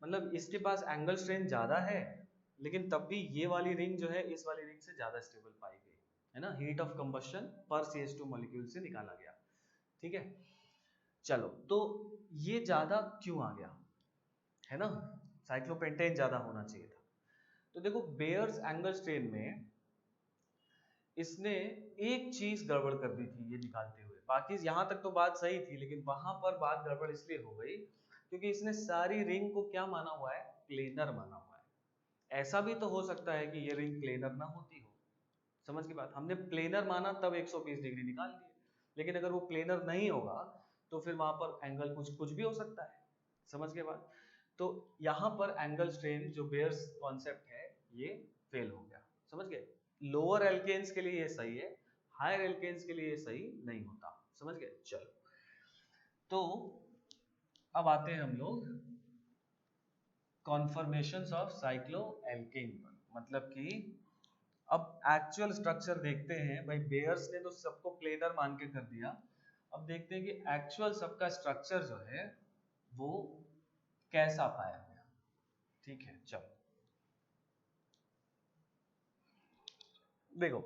मतलब इसके पास एंगल स्ट्रेन ज्यादा है लेकिन तब भी ये वाली रिंग जो है इस वाली रिंग से ज्यादा स्टेबल पाई गई, है ना, हीट ऑफ कंबशन पर CH2 मॉलिक्यूल से निकाला गया, ठीक है। चलो, तो ये ज्यादा क्यों आ गया, है ना, साइक्लोपेंटेन ज्यादा होना चाहिए था। तो देखो बेयर्स एंगल स्ट्रेन में इसने एक चीज गड़बड़ कर दी थी ये निकालते हुए, बाकी यहां तक तो बात सही थी लेकिन वहां पर बात गड़बड़ इसलिए हो गई क्योंकि इसने सारी रिंग को क्या माना हुआ है, प्लेनर माना हुआ है। ऐसा भी तो हो सकता है कि ये रिंग प्लेनर ना होती हो, समझ की बात, हमने प्लेनर माना तब 120 डिग्री निकाल दिए, लेकिन अगर वो प्लेनर नहीं होगा तो फिर वहां पर एंगल कुछ कुछ भी हो सकता है, समझ के बाद। तो यहाँ पर एंगल स्ट्रेन जो बेयर्स कॉन्सेप्ट है ये फेल हो गया, समझ गए। लोअर एल्केन्स के लिए ये सही है, हायर एल्केन्स के लिए ये सही नहीं होता, समझ गए। चलो, तो अब आते हैं हम लोग कॉन्फर्मेशंस ऑफ साइक्लोएल्केन पर, मतलब कि अब एक्चुअल स्ट्रक्चर देखते हैं, भाई बेयर्स ने तो सबको प्लेनर मान के कर दिया, अब देखते हैं कि एक्चुअल सबका स्ट्रक्चर जो है वो कैसा पाया गया, ठीक है। चलो देखो,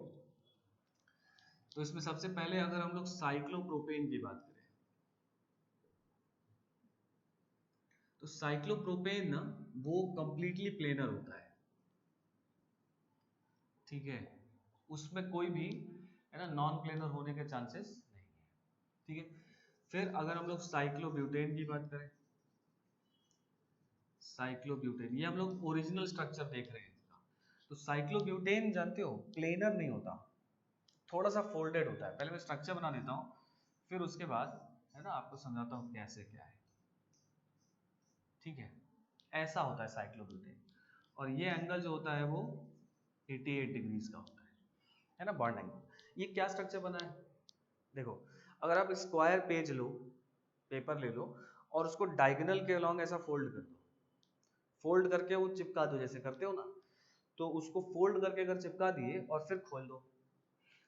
तो इसमें सबसे पहले अगर हम लोग साइक्लोप्रोपेन की बात करें तो साइक्लोप्रोपेन ना वो कंप्लीटली प्लेनर होता है, ठीक है, उसमें कोई भी, है ना, नॉन प्लेनर होने के चांसेस नहीं है, ठीक है। फिर अगर हम लोग साइक्लोब्यूटेन की बात करें, साइक्लोब्यूटेन ये हम लोग ओरिजिनल स्ट्रक्चर देख रहे हैं इसका, तो साइक्लोब्यूटेन जानते हो प्लेनर नहीं होता, थोड़ा सा फोल्डेड होता है। पहले मैं स्ट्रक्चर बना देता हूँ फिर उसके बाद, है ना, आपको समझाता हूँ कैसे क्या है, ठीक है। ऐसा होता है साइक्लोब्यूटेन, और ये एंगल जो होता है वो 88 डिग्रीज का होता है ना, बॉन्ड एंगल। ये क्या स्ट्रक्चर बना है, देखो, अगर आप स्क्वायर पेज लो, पेपर ले लो और उसको डायगोनल के अलॉन्ग ऐसा फोल्ड कर दो, फोल्ड करके वो चिपका दो जैसे करते हो ना, तो उसको फोल्ड करके अगर चिपका दिए और फिर खोल दो,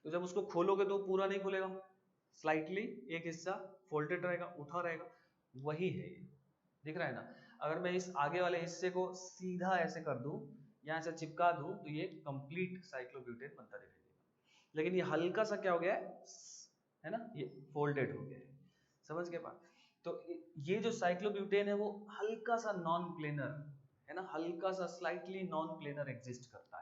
तो जब उसको खोलोगे तो पूरा नहीं खुलेगा, स्लाइटली एक हिस्सा फोल्डेड रहेगा, उठा रहेगा, वही है ये, दिख रहा है ना। अगर मैं इस आगे वाले हिस्से को सीधा ऐसे कर दूं, यहाँ से चिपका दूं, तो ये कंप्लीट साइक्लोब्यूटेन बनता दिखाई देगा, लेकिन ये हल्का सा क्या हो गया है ना, ये फोल्डेड हो गया है, समझ गए बात। तो ये जो साइक्लोब्यूटेन है वो हल्का सा नॉन प्लेनर है ना, हल्का सा स्लाइटली नॉन प्लेनर एग्जिस्ट करता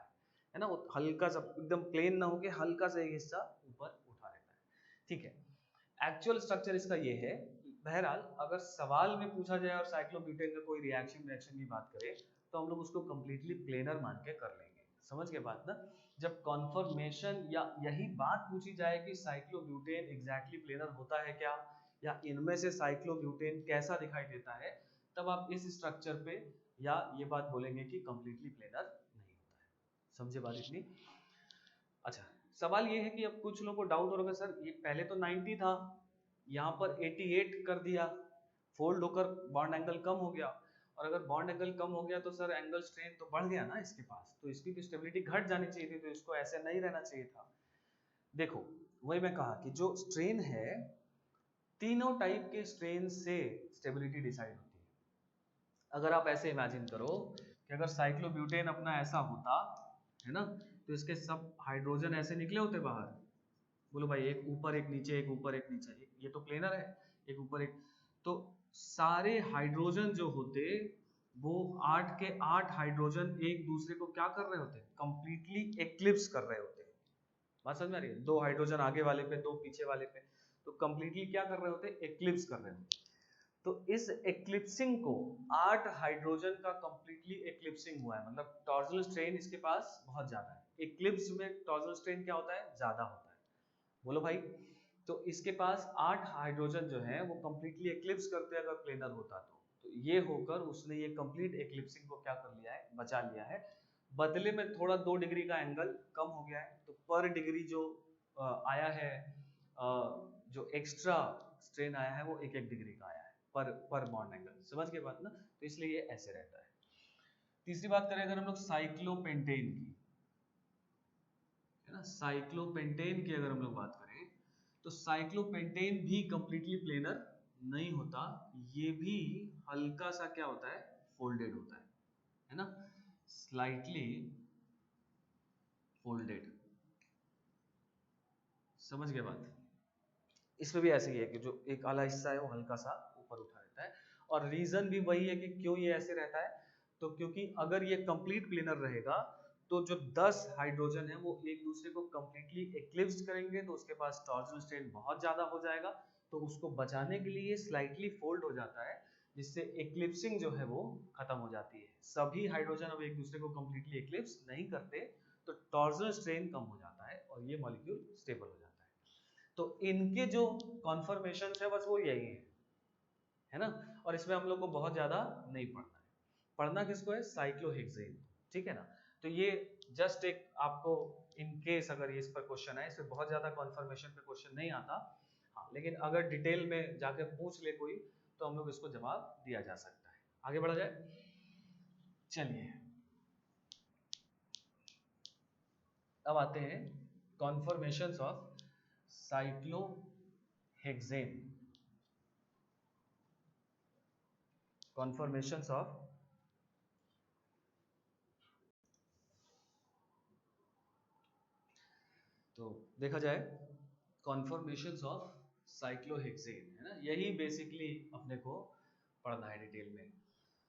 है ना, वो हल्का सा एकदम प्लेन ना होके हल्का सा एक हिस्सा ऊपर उठा रहता है, ठीक है। एक्चुअल स्ट्रक्चर इसका ये है। बहरहाल अगर सवाल में पूछा जाए और साइक्लोब्यूटेन का कोई रिएक्शन की बात करें तो हम लोग उसको कंप्लीटली प्लेनर मान के कर लेंगे, समझ के बात ना। जब कॉन्फर्मेशन या यही बात पूछी जाए कि साइक्लोब्यूटेन एग्जैक्टली प्लेनर होता है क्या, या इनमें से साइक्लोब्यूटेन कैसा दिखाई देता है, तब आप इस स्ट्रक्चर पे या ये बात बोलेंगे कि कंप्लीटली प्लेनर नहीं होता है। समझे बात इतनी? अच्छा, सवाल ये है कि अब कुछ लोगों को डाउट हो रहा है, सर ये पहले तो 90 था, यहाँ पर 88 कर दिया, फोल्ड होकर बॉन्ड एंगल कम हो गया, और अगर बॉन्ड एंगल कम हो गया तो सर एंगल स्ट्रेन तो बढ़ गया ना इसके पास, तो इसकी भी स्टेबिलिटी घट जानी चाहिए थी, तो इसको ऐसे नहीं रहना चाहिए था। देखो, वही मैं कहा कि जो स्ट्रेन है, तीनों टाइप के स्ट्रेन से स्टेबिलिटी डिसाइड होती है। अगर आप ऐसे इमेजिन करो कि अगर साइक्लोब्यूटेन अपना ऐसा होता है ना, तो इसके सब हाइड्रोजन ऐसे निकले होते बाहर, बोलो भाई एक ऊपर एक नीचे, एक ऊपर एक नीचे, ये तो प्लेनर है, एक ऊपर एक, तो सारे हाइड्रोजन जो होते वो 8 के 8 हाइड्रोजन एक दूसरे को क्या कर रहे होते, कंप्लीटली एक्लिप्स कर रहे होते। बात समझ में आ रही है? 2 हाइड्रोजन आगे वाले पे, 2 पीछे वाले पे, तो कंप्लीटली क्या कर रहे होते, एक्लिप्स कर रहे होते। तो इस एक्लिप्सिंग को 8 हाइड्रोजन का कंप्लीटली एक्लिप्सिंग हुआ है, मतलब टॉर्जनल स्ट्रेन इसके पास बहुत ज्यादा है। एक्लिप्स में टॉर्जनल स्ट्रेन क्या होता है, ज्यादा होता है, बोलो भाई। तो इसके पास 8 हाइड्रोजन जो है वो कंप्लीटली एक्लिप्स करते हैं अगर प्लेनर होता तो ये होकर उसने ये कंप्लीट एक्लिप्सिंग को क्या कर लिया है, बचा लिया है। बदले में थोड़ा 2 डिग्री का एंगल कम हो गया है, तो पर डिग्री जो आया है, जो एक्स्ट्रा स्ट्रेन आया है वो 1-1 डिग्री का आया है पर बॉन्ड एंगल, समझ के बात ना। तो इसलिए ये ऐसे रहता है। तीसरी बात करें अगर हम लोग साइक्लोपेंटेन की, है ना, साइक्लोपेंटेन की अगर हम लोग बात करें तो साइक्लोपेंटेन भी कंप्लीटली प्लेनर नहीं होता, ये भी हल्का सा क्या होता है, फोल्डेड होता है ना, स्लाइटली फोल्डेड। समझ गए बात? इसमें भी ऐसे ही है कि जो एक आला हिस्सा है वो हल्का सा ऊपर उठा रहता है, और रीजन भी वही है कि क्यों ये ऐसे रहता है, तो क्योंकि अगर ये कंप्लीट प्लेनर रहेगा तो जो 10 हाइड्रोजन है वो एक दूसरे को कंप्लीटली एक्लिप्स करेंगे, तो उसके पास टॉर्जनल स्ट्रेन बहुत ज्यादा हो जाएगा, तो उसको बचाने के लिए स्लाइटली फोल्ड हो जाता है, जिससे एक्लिप्सिंग जो है वो खत्म हो जाती है। सभी हाइड्रोजन अब एक दूसरे को कंप्लीटली एक्लिप्स नहीं करते, तो टॉर्जनल स्ट्रेन कम हो जाता है और ये मॉलिक्यूल स्टेबल हो जाता है। तो इनके जो कॉन्फर्मेशन है बस वो यही है ना, और इसमें हम लोग को बहुत ज्यादा नहीं पढ़ना है। पढ़ना किसको है, साइक्लोहेक्सेन, ठीक है ना। तो ये जस्ट एक आपको इन केस अगर ये इस पर क्वेश्चन है, इसमें बहुत ज्यादा कॉन्फर्मेशन पे क्वेश्चन नहीं आता, हाँ, लेकिन अगर डिटेल में जाके पूछ ले कोई तो हम लोग इसको जवाब दिया जा सकता है। आगे बढ़ा जाए, चलिए अब आते हैं कॉन्फर्मेशंस ऑफ साइक्लोहेक्सेन। कॉन्फर्मेशंस ऑफ, तो देखा जाए कॉन्फर्मेशंस ऑफ साइक्लोहेक्सेन, है ना, यही बेसिकली अपने को पढ़ना है डिटेल में।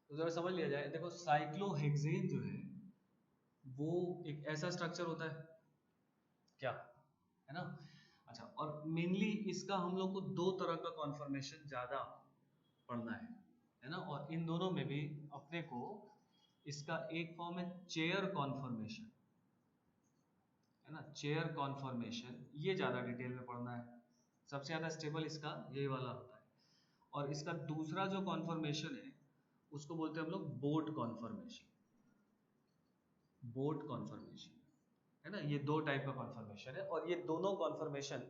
तो जरा समझ लिया जाए, देखो साइक्लोहेक्सेन जो है वो एक ऐसा स्ट्रक्चर होता है क्या, है ना। अच्छा, और मेनली इसका हम लोग को 2 तरह का कॉन्फर्मेशन ज्यादा पढ़ना है ना, और इन दोनों में भी अपने को इसका एक फॉर्म है चेयर कॉन्फर्मेशन, है ना, चेयर कॉन्फर्मेशन, ये ज्यादा डिटेल में पढ़ना है। सबसे ज्यादा स्टेबल इसका यही वाला होता है। और इसका दूसरा जो कॉन्फर्मेशन है उसको बोलते हैं हम लोग बोट कॉन्फर्मेशन, बोट कॉन्फर्मेशन, है ना। ये 2 टाइप का कॉन्फर्मेशन है, और ये दोनों कॉन्फर्मेशन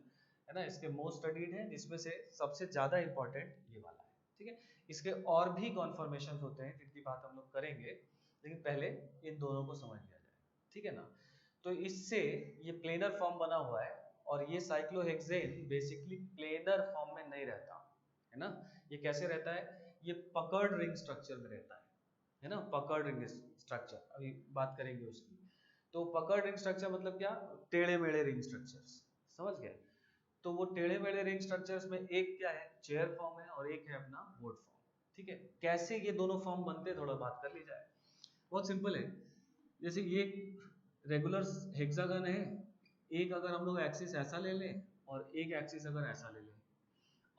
है ना इसके मोस्ट स्टडीड है, जिसमें से सबसे ज्यादा इंपॉर्टेंट ये वाला है, ठीक है। इसके और भी कॉन्फर्मेशन होते हैं जिनकी बात हम लोग करेंगे, लेकिन पहले इन दोनों को समझ लिया जाए, ठीक है ना। तो इससे ये प्लेनर फॉर्म बना हुआ है, और ये साइक्लोहेक्सेन बेसिकली प्लेनर फॉर्म में नहीं रहता, है ना। ये कैसे रहता है, ये पकड़ रिंग स्ट्रक्चर में रहता है ना, पकड़ रिंग स्ट्रक्चर, अभी बात करेंगे उसकी। तो पकड़ रिंग स्ट्रक्चर मतलब क्या, टेढ़े मेढ़े रिंग स्ट्रक्चर्स, समझ गए। तो वो टेढ़े मेढ़े रिंग स्ट्रक्चर्स में एक क्या है, चेयर फॉर्म है, और एक है अपना बोट फॉर्म। ठीक है, कैसे ये दोनों फॉर्म बनते हैं थोड़ा बात कर ली जाए। बहुत सिंपल है, जैसे ये रेगुलर हेक्सागन है, एक अगर हम लोग एक्सिस ऐसा ले लें और एक एक्सिस अगर ऐसा ले लें,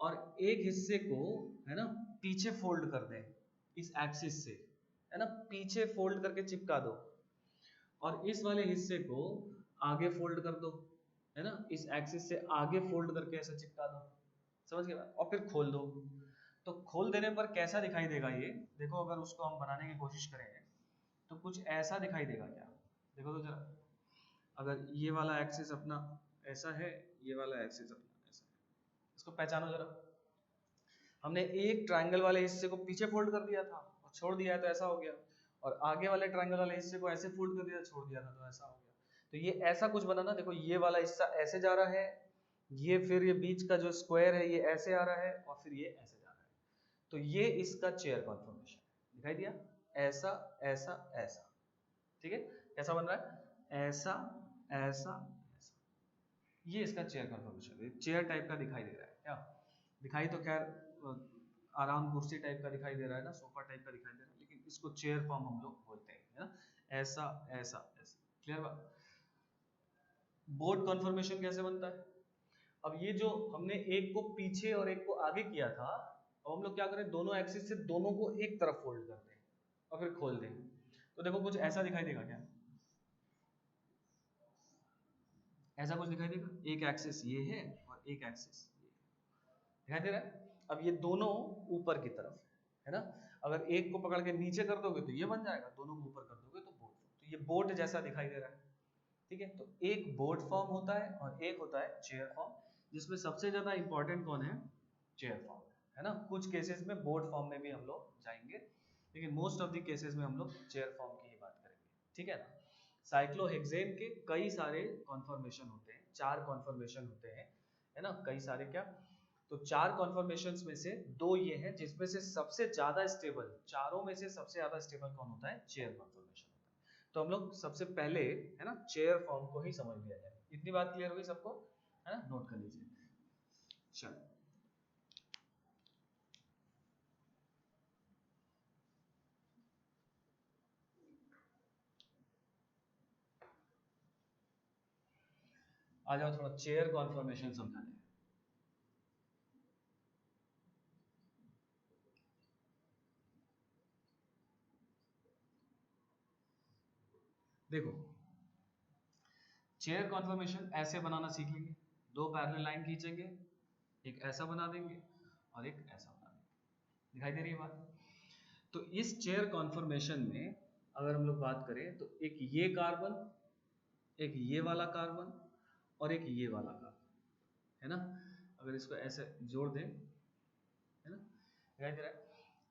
और एक हिस्से को है ना पीछे फोल्ड कर दें इस एक्सिस से, है ना, पीछे फोल्ड करके चिपका दो, और इस वाले हिस्से को आगे फोल्ड कर दो, है ना, इस एक्सिस से आगे फोल्ड करके ऐसे चिपका दो, समझ गए, और फिर खोल दो। तो खोल देने पर कैसा दिखाई देगा ये, देखो अगर उसको हम बनाने की कोशिश करें तो कुछ ऐसा दिखाई देगा क्या, देखो तो जरा, अगर ये वाला एक्सिस अपना ऐसा है, ये वाला एक्सिस अपना ऐसा है, इसको पहचानो जरा। हमने एक ट्रायंगल वाले हिस्से को पीछे फोल्ड कर दिया था और छोड़ दिया है तो ऐसा हो गया, और आगे वाले ट्रायंगल वाले हिस्से को ऐसे फोल्ड कर दिया, छोड़ दिया था तो ऐसा हो गया। तो ये ऐसा कुछ बना ना, देखो ये वाला हिस्सा ऐसे जा रहा है, ये फिर ये बीच का जो स्क्वायर है ये ऐसे आ रहा है, और फिर ये ऐसे जा रहा है। तो ये इसका चेयर कॉन्फॉर्मेशन दिखाई दिया, ऐसा ऐसा ऐसा। ठीक है, कैसा बन रहा है, ऐसा ऐसा ऐसा, ये इसका चेयर कॉन्फॉर्मेशन है, चेयर टाइप का दिखाई दे रहा है क्या, दिखाई तो खैर आराम कुर्सी टाइप का दिखाई दे रहा है ना, सोफा टाइप का दिखाई दे रहा है, लेकिन इसको चेयर फॉर्म हम लोग बोलते हैं, है ना, ऐसा ऐसा ऐसा। क्लियर बात। बोर्ड कॉन्फॉर्मेशन कैसे बनता है, अब ये जो हमने एक को पीछे और एक को आगे किया था, अब हम लोग क्या करें, दोनों एक्सिस से दोनों को एक तरफ फोल्ड कर दें और फिर खोल दें, तो देखो कुछ ऐसा दिखाई देगा क्या, ऐसा कुछ दिखाई देगा, एक एक्सिस ये है और एक एक्सिस ये दिखाई दे रहा है। अब ये दोनों ऊपर की तरफ है ना, अगर एक को पकड़ के नीचे कर दोगे तो ये बन जाएगा, दोनों को ऊपर कर दोगे तो बोट, तो ये बोट जैसा दिखाई दे रहा है। ठीक है, तो एक बोट फॉर्म होता है और एक होता है चेयर फॉर्म, जिसमें सबसे ज्यादा इंपॉर्टेंट कौन है, चेयर फॉर्म, है ना। कुछ केसेस में बोट फॉर्म में भी हम लोग जाएंगे, लेकिन मोस्ट ऑफ द केसेस में हम लोग चेयर फॉर्म की ही बात करेंगे। ठीक है ना। साइक्लोहेक्सेन के कई सारे कॉन्फॉर्मेशन होते हैं, 4 कॉन्फॉर्मेशन होते हैं, है ना, कई सारे क्या, तो 4 कॉन्फॉर्मेशंस में से 2 ये हैं जिसमें से सबसे ज्यादा स्टेबल, चारों में से सबसे ज्यादा स्टेबल कौन होता है, चेयर कॉन्फॉर्मेशन होता है। तो हम लोग सबसे पहले है ना चेयर फॉर्म को ही समझ लिया जाए, इतनी बात क्लियर हुई सबको, है ना, नोट कर लीजिए। चलो आ जाओ, थोड़ा चेयर कॉन्फॉर्मेशन समझा जाए। देखो चेयर कॉन्फॉर्मेशन ऐसे बनाना सीख लेंगे, 2 पैरेलल लाइन खींचेंगे, एक ऐसा बना देंगे और एक ऐसा बना देंगे, दिखाई दे रही है बात। तो इस चेयर कॉन्फॉर्मेशन में अगर हम लोग बात करें तो एक ये कार्बन, एक ये वाला कार्बन और एक ये वाला कार्बन, है ना, अगर इसको ऐसे जोड़ दें, है ना, दिखाई दे रहा है।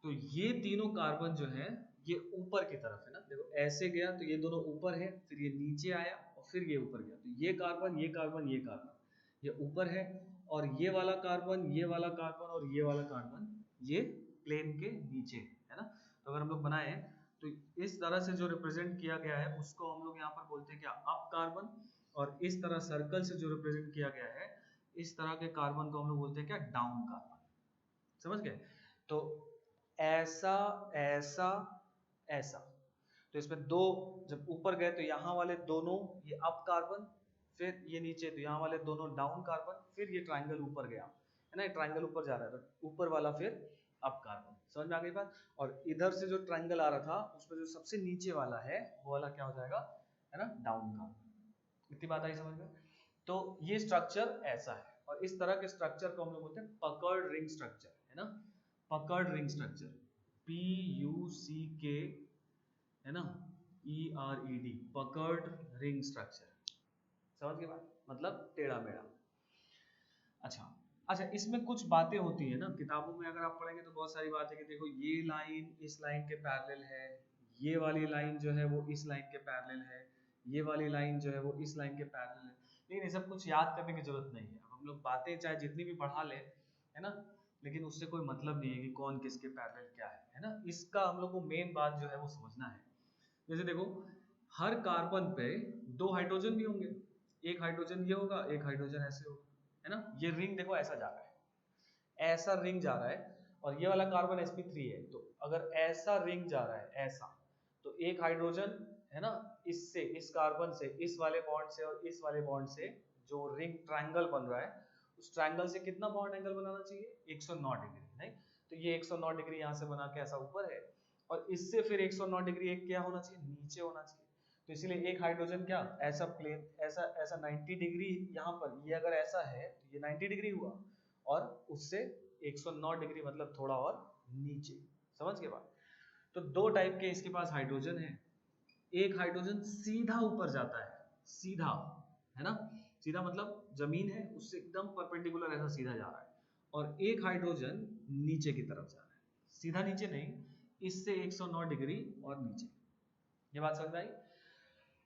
तो ये तीनों कार्बन जो है ये ऊपर की तरफ है ना, देखो ऐसे गया तो ये दोनों ऊपर है, फिर ये नीचे आया और फिर ये ऊपर गया, तो ये कार्बन ये कार्बन ये कार्बन ये ऊपर है, और ये वाला कार्बन ये वाला कार्बन और ये वाला कार्बन ये प्लेन के नीचे है ना। तो अगर हम लोग बनाए तो इस तरह से जो रिप्रेजेंट किया गया है उसको हम लोग यहाँ पर बोलते हैं क्या, अप कार्बन, और इस तरह सर्कल से जो रिप्रेजेंट किया गया है इस तरह के कार्बन को हम लोग बोलते हैं क्या, डाउन कार्बन। समझ गए। तो ऐसा ऐसा ऐसा, तो इसमें दो, जब ऊपर गए तो यहाँ वाले दोनों ये अप कार्बन, फिर ये नीचे तो यहाँ वाले दोनों डाउन कार्बन, फिर ये ट्राइंगल ऊपर गया है ना, ट्राइंगल ऊपर जा रहा है तो ऊपर वाला फिर अप कार्बन। समझ में आ गई बात। और इधर से जो ट्राइंगल आ रहा था उसमें जो सबसे नीचे वाला है वो वाला क्या हो जाएगा, है ना, डाउन कार्बन। इतनी बात आई समझ में। तो ये स्ट्रक्चर ऐसा है, और इस तरह के स्ट्रक्चर को हम लोग बोलते हैं पकर्ड रिंग स्ट्रक्चर, है ना, पकर्ड रिंग स्ट्रक्चर, PUCK, है ना, ERED, पकर्ड रिंग स्ट्रक्चर। समझ गए बात, मतलब टेढ़ा मेढ़ा। अच्छा, अच्छा इसमें कुछ बातें होती है ना किताबों में, अगर आप पढ़ेंगे तो बहुत सारी बातें कि देखो ये लाइन इस लाइन के पैरेलल है, ये वाली लाइन जो है वो इस लाइन के पैरेलल है, ये वाली लाइन जो है वो इस लाइन के पैरेलल है, लेकिन ये सब कुछ याद करने की जरूरत नहीं है। अब हम लोग बातें चाहे जितनी भी पढ़ा लें, है ना, लेकिन उससे कोई मतलब नहीं है कि कौन किसके पैरेलल क्या है ना। इसका हम लोग को मेन बात जो है वो समझना है। जैसे देखो हर कार्बन पे 2 हाइड्रोजन भी होंगे, एक हाइड्रोजन ये होगा, एक हाइड्रोजन ऐसे होगा, है ना। ये रिंग देखो ऐसा जा रहा है, ऐसा रिंग जा रहा है, और ये वाला कार्बन sp3 है। तो अगर ऐसा रिंग जा रहा है ऐसा, तो एक हाइड्रोजन है ना, इससे, इस कार्बन से, इस वाले बॉन्ड से और इस वाले बॉन्ड से जो रिंग ट्रायंगल बन रहा है, उस ट्रायंगल से कितना बॉन्ड एंगल बनाना चाहिए, 109 डिग्री, नहीं? तो ये 109 डिग्री यहाँ से बना के ऐसा ऊपर है, और इससे फिर 109 डिग्री एक क्या होना चाहिए, नीचे होना चाहिए। तो इसीलिए एक हाइड्रोजन क्या ऐसा प्लेन, ऐसा ऐसा 90 डिग्री यहाँ पर, ये अगर ऐसा है तो ये 90 डिग्री हुआ, और उससे 109 डिग्री मतलब थोड़ा और नीचे। समझ गए बात? तो दो टाइप के इसके पास हाइड्रोजन है। एक हाइड्रोजन सीधा ऊपर जाता है, सीधा, है ना, सीधा मतलब जमीन है उससे एकदम परपेंडिकुलर ऐसा सीधा जा रहा है, और एक हाइड्रोजन नीचे की तरफ जा रहा है, सीधा नीचे नहीं, इससे 109 डिग्री और नीचे। ये बात समझ में आई?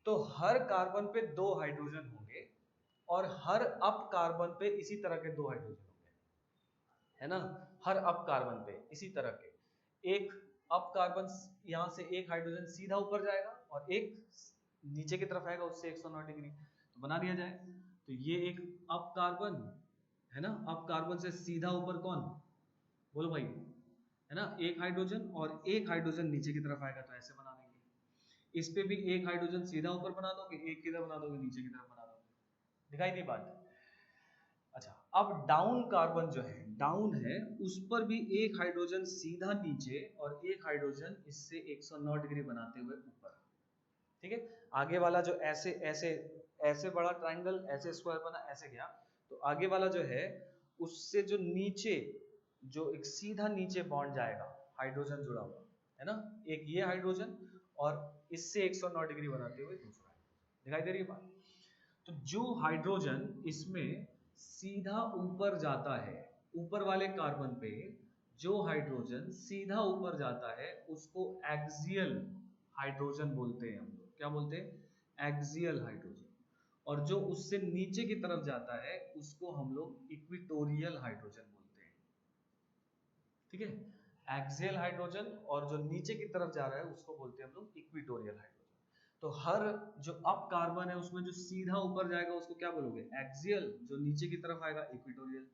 तो हर कार्बन पे दो हाइड्रोजन होंगे, और हर अप कार्बन पे इसी तरह के दो हाइड्रोजन होंगे, है ना। हर अप कार्बन पे इसी तरह के, एक अप कार्बन यहां से एक हाइड्रोजन सीधा ऊपर जाएगा और एक नीचे की तरफ आएगा उससे 109 डिग्री। तो बना दिया जाए, तो ये एक अप कार्बन है ना, अप कार्बन से सीधा ऊपर कौन, बोलो भाई, है ना, एक हाइड्रोजन, और एक हाइड्रोजन नीचे की तरफ आएगा, तो ऐसे बना देंगे। इस पे भी एक हाइड्रोजन सीधा ऊपर बना दोगे, एक किधर बना दोगे, नीचे की तरफ बना दोगे। दिखाई दी बात? अच्छा, अब डाउन कार्बन जो है, डाउन है, उस पर भी एक हाइड्रोजन सीधा नीचे और एक हाइड्रोजन इससे 109 डिग्री बनाते हुए ऊपर। ठीक है, आगे वाला जो ऐसे ऐसे ऐसे बड़ा ट्रायंगल, ऐसे स्क्वायर बना, ऐसे गया, तो आगे वाला जो है उससे जो नीचे, जो एक सीधा नीचे बॉन्ड जाएगा, हाइड्रोजन जुड़ा हुआ है ना, एक ये हाइड्रोजन, और इससे 109 डिग्री बनाते हुए दूसरा हाइड्रोजन। दिखाई दे रही है बात? तो जो हाइड्रोजन इसमें सीधा ऊपर जाता है, ऊपर वाले कार्बन पे जो हाइड्रोजन सीधा ऊपर जाता है उसको एक्सियल हाइड्रोजन बोलते हैं हम लोग। क्या बोलते हैं? Axial hydrogen. और जो उससे नीचे की तरफ जाता है उसको हम लोग इक्विटोरियल हाइड्रोजन बोलते हैं। ठीक है, एक्सियल हाइड्रोजन, और जो नीचे की तरफ जा रहा है उसको बोलते हैं हम लोग इक्विटोरियल हाइड्रोजन। तो हर जो अप कार्बन है उसमें जो सीधा ऊपर जाएगा उसको क्या बोलोगे? एक्सियल। जो नीचे की तरफ आएगा इक्विटोरियल।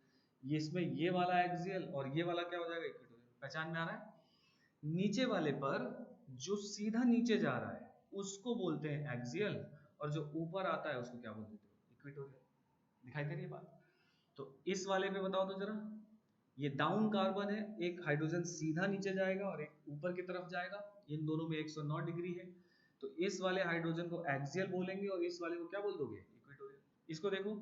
ये इसमें ये वाला एक्सियल और ये वाला क्या हो जाएगा? इक्विटोरियल। पहचान में आ रहा है? नीचे वाले पर जो सीधा नीचे जा रहा है उसको बोलते हैं एक्सियल, और जो ऊपर आता है उसको क्या बोलते हैं? इक्विटोरियल। दिखाई दे रही है बात? तो इस वाले पे बताओ तो जरा, ये डाउन कार्बन है, एक हाइड्रोजन सीधा नीचे जाएगा और एक ऊपर की तरफ जाएगा, इन दोनों में 109 डिग्री है, तो इस वाले हाइड्रोजन को एक्सियल बोलेंगे और इस वाले को क्या बोल दोगे? इक्वेटोरियल। इसको देखो,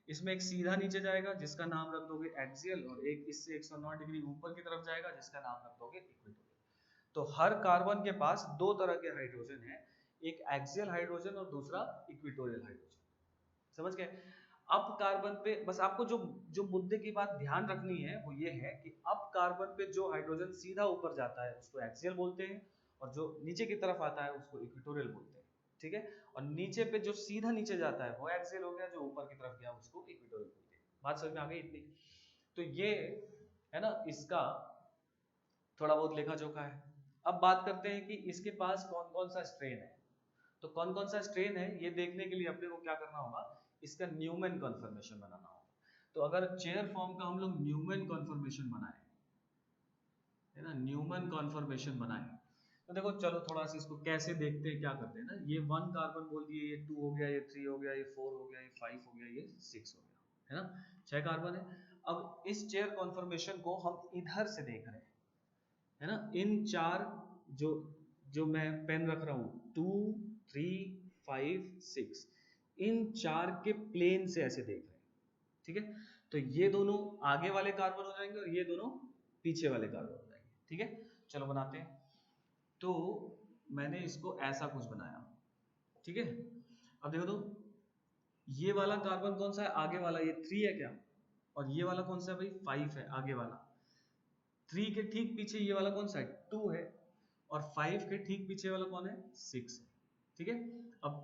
इसमें एक सीधा नीचे जाएगा जिसका नाम रख दोगे एक्सियल, और एक इससे 109 डिग्री ऊपर की तरफ जाएगा जिसका नाम रख दोगे इक्वेटोरियल। तो हर कार्बन के पास दो तरह के हाइड्रोजन है, एक एक्सियल हाइड्रोजन और दूसरा इक्वेटोरियल हाइड्रोजन। समझ गए? अप कार्बन पे बस आपको जो जो मुद्दे की बात ध्यान रखनी है वो ये है कि अप कार्बन पे जो हाइड्रोजन सीधा ऊपर जाता है उसको एक्सियल बोलते हैं, और जो नीचे की तरफ आता है उसको इक्वेटोरियल बोलते हैं। ठीक है, और नीचे पे जो सीधा नीचे जाता है वो एक्सियल हो गया, जो ऊपर की तरफ गया उसको इक्वेटोरियल बोलते हैं। बात समझ में आ गई इतनी? तो ये है ना इसका थोड़ा बहुत लेखा जोखा है। अब बात करते हैं कि इसके पास कौन कौन सा स्ट्रेन है। तो कौन कौन सा स्ट्रेन है ये देखने के लिए अपने को क्या करना होगा? इसका न्यूमैन कन्फर्मेशन बनाना होगा। तो अगर चेयर फॉर्म का हम लोग न्यूमैन कन्फर्मेशन बनाए, है ना, न्यूमैन कन्फर्मेशन बनाए, तो देखो चलो थोड़ा सा इसको कैसे देखते हैं, क्या करते हैं ना, ये 1 कार्बन बोल दिए, ये 2 हो गया, ये 3 हो गया, ये 4 हो गया, ये 5 हो गया, ये 6 हो गया, है ना, 6 कार्बन है। अब इस चेयर कन्फर्मेशन को हम इधर से देख रहे हैं, है ना, इन चार, जो जो मैं पेन रख रहा हूं, 2 3 5 6, इन चार के प्लेन से ऐसे देख रहे हैं। ठीक है, तो ये दोनों आगे वाले कार्बन हो जाएंगे और ये दोनों पीछे वाले कार्बन हो जाएंगे। ठीक है, चलो बनाते हैं। तो मैंने इसको ऐसा कुछ बनाया। ठीक है, अब देखो तो ये वाला कार्बन कौन सा है? आगे वाला, ये 3 है क्या? और ये वाला कौन सा है भाई? 5 है आगे वाला। 3 के ठीक पीछे ये वाला कौन सा है? 2 है। और 5 के ठीक पीछे वाला कौन है? 6 है। ठीक है, अब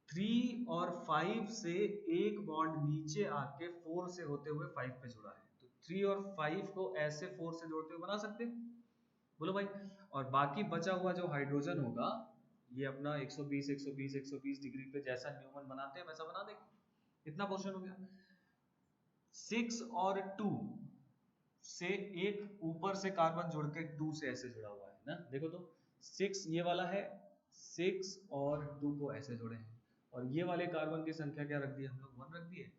3 और 5 से एक बॉन्ड नीचे आके 4 से होते हुए 5 पे जुड़ा है, तो 3 और 5 को ऐसे 4 से जोड़ते हुए बना सकते हैं, बोलो भाई। और बाकी बचा हुआ जो हाइड्रोजन होगा ये अपना 120 120 120 डिग्री पे जैसा न्यूमन बनाते हैं वैसा बना देंगे। इतना क्वेश्चन हो गया। 6 और 2 से एक ऊपर से कार्बन जोड़ के 2 से ऐसे जुड़ा हुआ है ना, देखो तो 6 ये वाला है, 6 और 2 को ऐसे जोड़े हैं, और ये वाले कार्बन की संख्या क्या रख दी हम लोग, 1 रख दी है।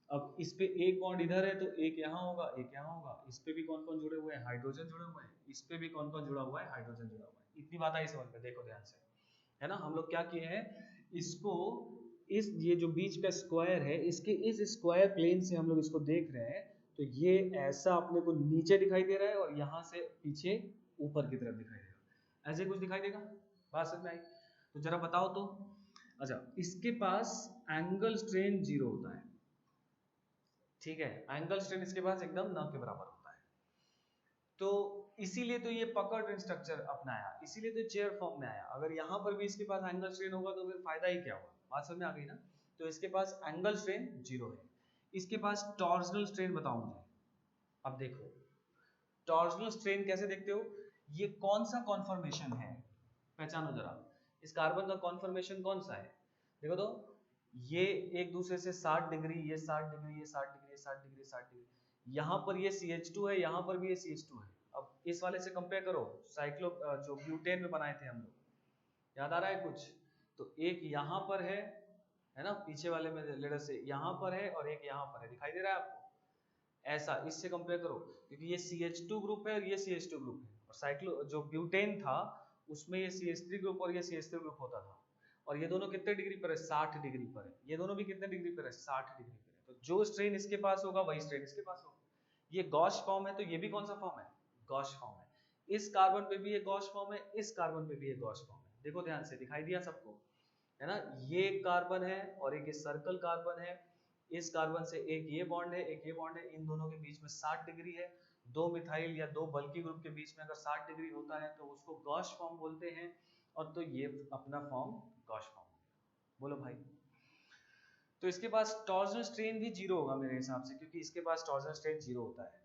अब इस पे एक बॉन्ड इधर है तो एक यहाँ होगा, एक यहाँ होगा। इस पे भी कौन कौन जुड़े हुए हैं, हाइड्रोजन जुड़े हुए हैं। इस पे भी कौन कौन जुड़ा हुआ है, हाइड्रोजन जुड़ा हुआ है। इतनी बात आई समझ में, देखो ध्यान से, है ना। हम लोग क्या किए हैं, इसको इस ये जो बीच का स्क्वायर है, इसके इस स्क्वायर प्लेन से हम लोग इसको देख रहे हैं, तो ये ऐसा अपने को नीचे दिखाई दे रहा है और यहाँ से पीछे ऊपर की तरफ दिखाई देगा, ऐसे कुछ दिखाई देगा। बात समझ में आई? तो जरा बताओ तो। अच्छा, इसके पास एंगल स्ट्रेन 0 होता है, ठीक है, एंगल स्ट्रेन इसके पास एकदम न के बराबर होता है। तो इसीलिए तो ये पकड़ स्ट्रक्चर अपनाया, इसीलिए तो चेयर फॉर्म में आया। अगर यहाँ पर भी इसके पास एंगल स्ट्रेन होगा तो फिर फायदा ही क्या होगा, बात समझ में आ गई ना। तो इसके पास एंगल स्ट्रेन 0 है। इसके पास टॉर्सनल स्ट्रेन बताऊं मुझे। अब देखो टॉर्सनल स्ट्रेन कैसे देखते हो, ये कौन सा कॉन्फॉर्मेशन है, पहचानो जरा। इस कार्बन का कॉन्फॉर्मेशन कौन सा है, देखो तो, ये एक दूसरे से 60 डिग्री, ये 60 डिग्री, ये 60 डिग्री, 60 डिग्री, 60 डिग्री। यहाँ पर ये CH2 है, यहाँ पर भी ये CH2 है। अब इस वाले से कंपेयर करो, साइक्लो जो ब्यूटेन में बनाए थे हम लोग, याद आ रहा है कुछ। तो एक यहाँ पर है ना, पीछे वाले में लेटर से यहाँ पर है और एक यहाँ पर है, दिखाई दे रहा है आपको। ऐसा इससे कंपेयर करो, क्योंकि ये CH2 ग्रुप है और ये CH2 ग्रुप है, और साइक्लो जो ब्यूटेन था उसमें ये CH3 ग्रुप और ये CH3 ग्रुप होता था। और ये दोनों कितने डिग्री पर है, 60 डिग्री पर है। ये दोनों भी कितने डिग्री पर है, 60 डिग्री पर है। तो जो स्ट्रेन इसके पास होगा वही स्ट्रेन इसके पास होगा। ये गॉस फॉर्म है, तो ये भी कौन सा फॉर्म है, गॉस फॉर्म है। इस कार्बन पे भी ये गॉस फॉर्म है, इस कार्बन पे भी ये गॉस फॉर्म है। देखो ध्यान से, दिखाई दिया सबको, है ना। ये एक कार्बन है और एक सर्कल कार्बन है। इस कार्बन से एक ये बॉन्ड है, एक ये बॉन्ड है, इन दोनों के बीच में 60 डिग्री है। दो मिथाइल या दो बल्की ग्रुप के बीच में अगर 60 डिग्री होता है तो उसको गॉस फॉर्म बोलते हैं। और तो ये अपना फॉर्म गॉस फॉर्म। बोलो भाई। तो इसके पास टॉर्जनल स्ट्रेन भी 0 होगा मेरे हिसाब से, क्योंकि इसके पास टॉर्जनल स्ट्रेन 0 होता है।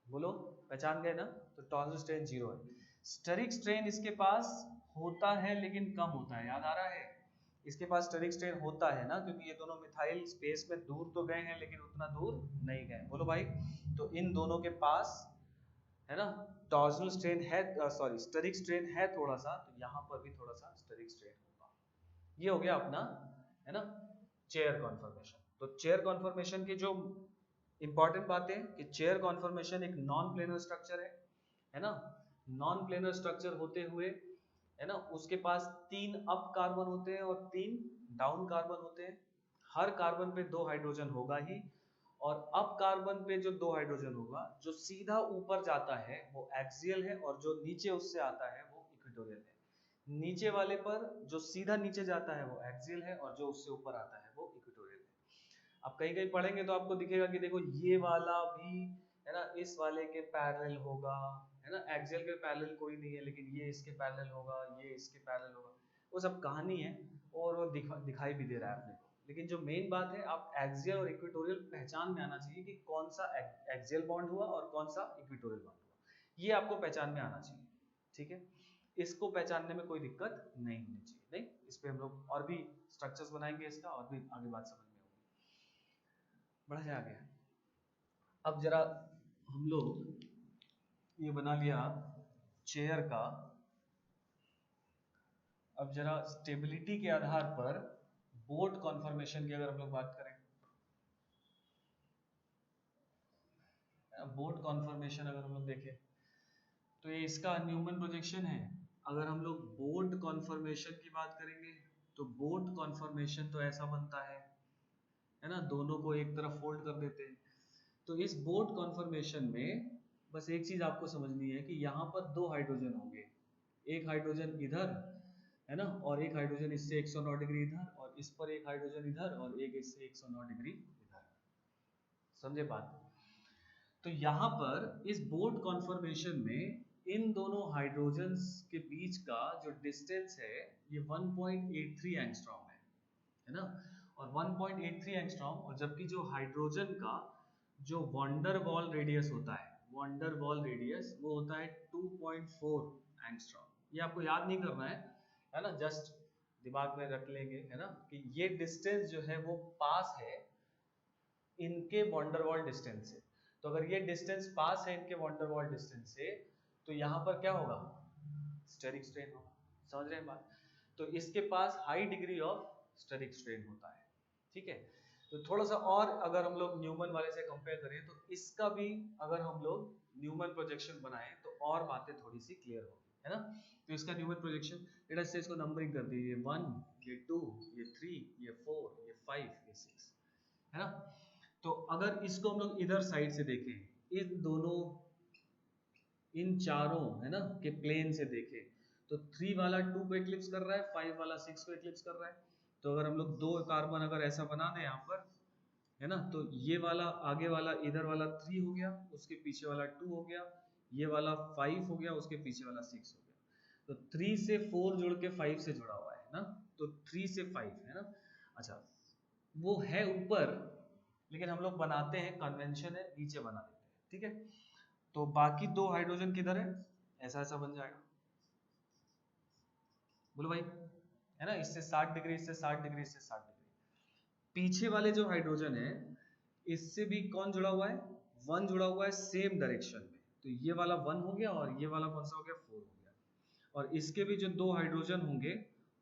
बोलो, पहचान गए ना। तो टॉर्जनल स्ट्रेन 0 है। स्टेरिक स्ट्रेन इसके पास होता है लेकिन कम होता है, याद आ रहा है। इसके पास स्टेरिक स्ट्रेन होता है ना, क्योंकि ये दोनों मिथाइल स्पेस में दूर तो गए हैं लेकिन उतना दूर नहीं गए। बोलो भाई। तो इन दोनों के पास, है ना, टॉर्जनल स्ट्रेन है, सॉरी स्टेरिक स्ट्रेन है थोड़ा सा, तो यहाँ पर भी थोड़ा सा स्टेरिक स्ट्रेन होगा। ये हो गया अपना, है ना, चेयर कॉन्फॉर्मेशन। तो चेयर कॉन्फॉर्मेशन की जो इंपॉर्टेंट बातें, कि चेयर कॉन्फॉर्मेशन एक नॉन प्लेनर स्ट्रक्चर है ना। नॉन प्लेनर स्ट्रक्चर होते हुए, है ना, उसके पास 3 अप कार्बन होते हैं और 3 डाउन कार्बन होते हैं। हर कार्बन पे 2 हाइड्रोजन होगा ही, और अप कार्बन पे जो 2 हाइड्रोजन होगा, जो सीधा ऊपर जाता है वो एक्सियल है, और जो नीचे उससे आता है वो इक्वेटोरियल है। नीचे वाले पर जो सीधा नीचे जाता है वो एक्सियल है, और जो उससे ऊपर आता है वो इक्वेटोरियल है। आप कहीं कहीं पढ़ेंगे तो आपको दिखेगा कि देखो ये वाला भी, है ना, इस वाले के पैरेलल होगा, है ना। एक्सियल के पैरेलल कोई नहीं है, लेकिन ये इसके पैरेलल होगा, ये इसके पैरेलल होगा। वो सब कहानी है, और वो दिखाई भी दे रहा है अपने को। लेकिन जो मेन बात है, आप एक्सियल और इक्वेटोरियल पहचान में आना चाहिए, कि कौन सा एक्सियल बॉन्ड हुआ और कौन सा इक्वेटोरियल बॉन्ड हुआ। ये आपको पहचान में आना चाहिए, ठीक है। इसको पहचानने में कोई दिक्कत नहीं होनी चाहिए। नहीं, इस पे हम लोग और भी स्ट्रक्चर्स बनाएंगे इसका, और भी आगे बात समझ में होगी। बढ़ा जाए आगे। अब जरा हम लोग ये बना लिया चेयर का। अब जरा स्टेबिलिटी के आधार पर बोट कॉन्फॉर्मेशन की अगर हम लोग बात करें, बोट कॉन्फॉर्मेशन अगर हम लोग देखें, तो ये इसका न्यूमन प्रोजेक्शन है। अगर हम लोग बोट कॉन्फॉर्मेशन की बात करेंगे, तो बोट कॉन्फॉर्मेशन तो ऐसा बनता है ना, दोनों को एक तरफ फोल्ड कर देते हैं। तो इस बोट कॉन्फॉर्मेशन में बस एक चीज आपको समझनी है, कि यहाँ पर 2 हाइड्रोजन होंगे। एक हाइड्रोजन इधर, है ना, और एक हाइड्रोजन इससे 109 डिग्री इधर, और इस पर एक हाइड्रोजन इधर, और एक इससे 109 डिग्री इधर। समझे बात। तो यहाँ पर इस बोट कॉन्फॉर्मेशन में इन दोनों हाइड्रोजन्स के बीच का जो डिस्टेंस है, ये 1.83 एंगस्ट्रॉम है ना। और 1.83 एंगस्ट्रॉम, और जबकि जो हाइड्रोजन का जो वंडर वॉल रेडियस होता है, वंडर वॉल रेडियस वो होता है 2.4 एंगस्ट्रॉम। ये आपको याद नहीं करना है ना, जस्ट दिमाग में रख लेंगे, है ना, कि ये डिस्टेंस जो है वो पास है, इनके वॉन्डरवॉल डिस्टेंस से। तो अगर ये डिस्टेंस पास है इनके वॉन्डरवॉल डिस्टेंस से, तो यहाँ पर क्या होगा, स्टेरिक स्ट्रेन होगा। समझ रहे हैं बात? तो इसके पास high degree of steric strain होता है, ठीक है। तो थोड़ा सा और अगर हम लोग न्यूमन वाले से कंपेयर करें, तो इसका भी अगर हम लोग न्यूमन प्रोजेक्शन बनाएं तो और बातें थोड़ी सी क्लियर होगी, है ना। तो इसका न्यूमन प्रोजेक्शन, लेट्स से इसको नंबरिंग कर दीजिए, 1, ये 2, ये 3, ये 4, ये 5, ये 6, है ना। तो अगर इसको हम लोग इधर साइड से देखें, इन दोनों, इन चारों, है ना, के प्लेन से देखें, तो 3 वाला 2 को इक्लिप्स कर रहा है, 5 वाला 6 को इक्लिप्स कर रहा है। तो अगर हम लोग 2 कार्बन अगर ऐसा बना दें यहाँ पर, है ना, तो ये वाला आगे वाला इधर वाला 3 हो गया, उसके पीछे वाला 2 हो गया, ये वाला 5 हो गया, उसके पीछे वाला 6 हो गया। तो 3 से 4 जुड़ के 5 से जुड़ा हुआ है ना, तो 3 से 5, है ना। अच्छा, वो है ऊपर, लेकिन हम लोग बनाते हैं, कन्वेंशन है, नीचे बना देते हैं, ठीक है। तो बाकी 2 हाइड्रोजन किधर है, ऐसा ऐसा बन जाएगा, बोलो भाई, है ना, इससे 60 डिग्री, इससे 60 डिग्री, इससे 60 डिग्री। पीछे वाले जो हाइड्रोजन है, इससे भी कौन जुड़ा हुआ है, 1 जुड़ा हुआ है सेम डायरेक्शन में। तो ये वाला 1 हो गया, और ये वाला कौन सा हो गया, 4 हो गया। और इसके भी जो 2 हाइड्रोजन होंगे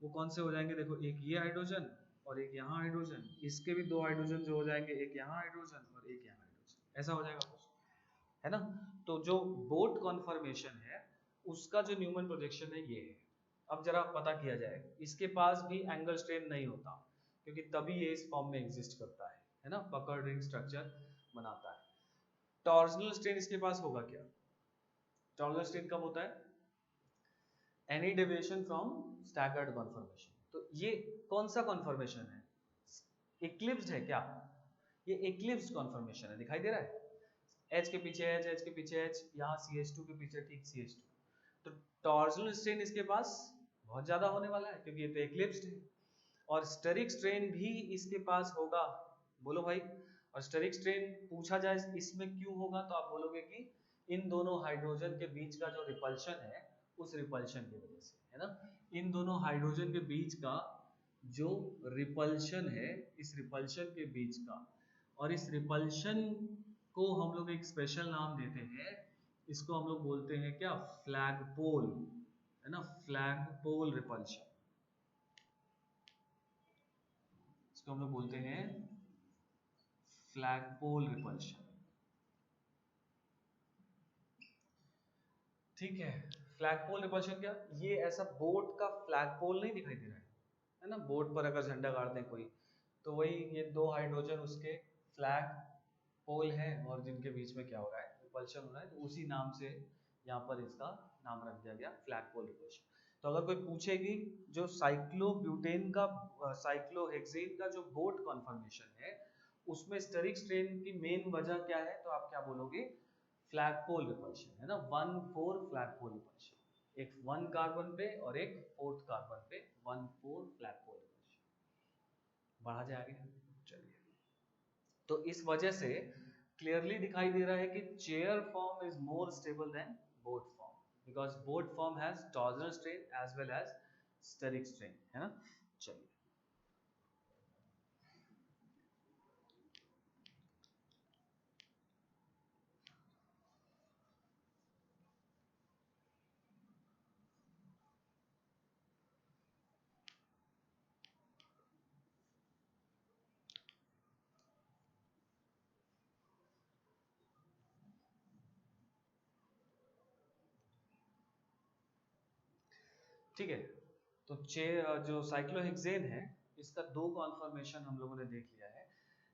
वो कौन से हो जाएंगे, देखो, एक ये हाइड्रोजन और एक यहाँ हाइड्रोजन। इसके भी 2 हाइड्रोजन जो हो जाएंगे, एक यहाँ हाइड्रोजन और एक यहाँ हाइड्रोजन, ऐसा हो जाएगा कुछ, है ना। तो जो बोट कॉन्फर्मेशन है उसका जो न्यूमन प्रोजेक्शन है ये है। अब जरा पता किया जाए, इसके पास भी एंगल स्ट्रेन नहीं होता, क्योंकि तभी ये इस फॉर्म में एग्जिस्ट करता है ना, पकड़ रिंग स्ट्रक्चर बनाता है। टॉर्सनल स्ट्रेन इसके पास होगा क्या, टॉर्सनल स्ट्रेन कब होता है, any deviation from staggered conformation. तो ये कौन सा कॉन्फर्मेशन है, इक्लिप्स्ड है क्या, ये इक्लिप्स्ड कॉन्फर्मेशन है, दिखाई दे रहा है, H के पीछे H, H के पीछे H, यहाँ CH2 के पीछे ठीक CH2। तो टॉर्सनल स्ट्रेन इसके पास बहुत ज्यादा होने वाला है, क्योंकि ये तो इक्लिप्स्ड है। और स्टेरिक स्ट्रेन भी इसके पास होगा, बोलो भाई। और स्टेरिक स्ट्रेन पूछा जाए इसमें क्यों होगा, तो आप बोलोगे कि इन दोनों हाइड्रोजन के बीच का जो रिपल्शन है, उस रिपल्शन की वजह से, है ना। इन दोनों हाइड्रोजन के बीच का जो रिपल्शन है, इस रिपल्शन के बीच का, और इस रिपल्शन को हम लोग एक स्पेशल नाम देते हैं, इसको हम लोग बोलते हैं क्या, फ्लैगपोल, है ना, फ्लैगपोल रिपल्शन, इसको हम लोग बोलते हैं फ्लैगपोल रिपल्शन, ठीक है। फ्लैगपोल रिपल्शन क्या, ये ऐसा बोट का फ्लैगपोल नहीं दिखाई दे रहा है ना, बोट पर अगर झंडा गाड़ दें कोई, तो वही ये 2 हाइड्रोजन उसके फ्लैग पोल है, और जिनके बीच में क्या हो रहा है, रिपल्शन हो रहा है, तो उसी नाम से यहाँ पर इसका नाम रख दिया गया, फ्लैगपोल रिपल्शन। तो अगर कोई पूछेगी जो साइक्लोब्यूटेन का, साइक्लोहेक्सेन का जो बोट कॉन्फर्मेशन है, उसमें स्टेरिक स्ट्रेन की मेन वजह क्या है, तो आप क्या बोलोगे, फ्लैगपोल रिपल्शन, है ना, 1,4 फ्लैगपोल रिपल्शन, एक 1 कार्बन पे और एक 4th कार्बन पे 1,4 फ्लैगपोल रिपल्शन। बढ़ा जाए आगे, चलिए। तो इस वजह से क्लियरली दिखाई दे रहा है कि chair form is more stable than boat form, because boat form has torsional strain as well as steric strain, है ना। चलिए, ठीक है। तो जो साइक्लोहेक्सेन है, इसका 2 कॉन्फर्मेशन हम लोगों ने देख लिया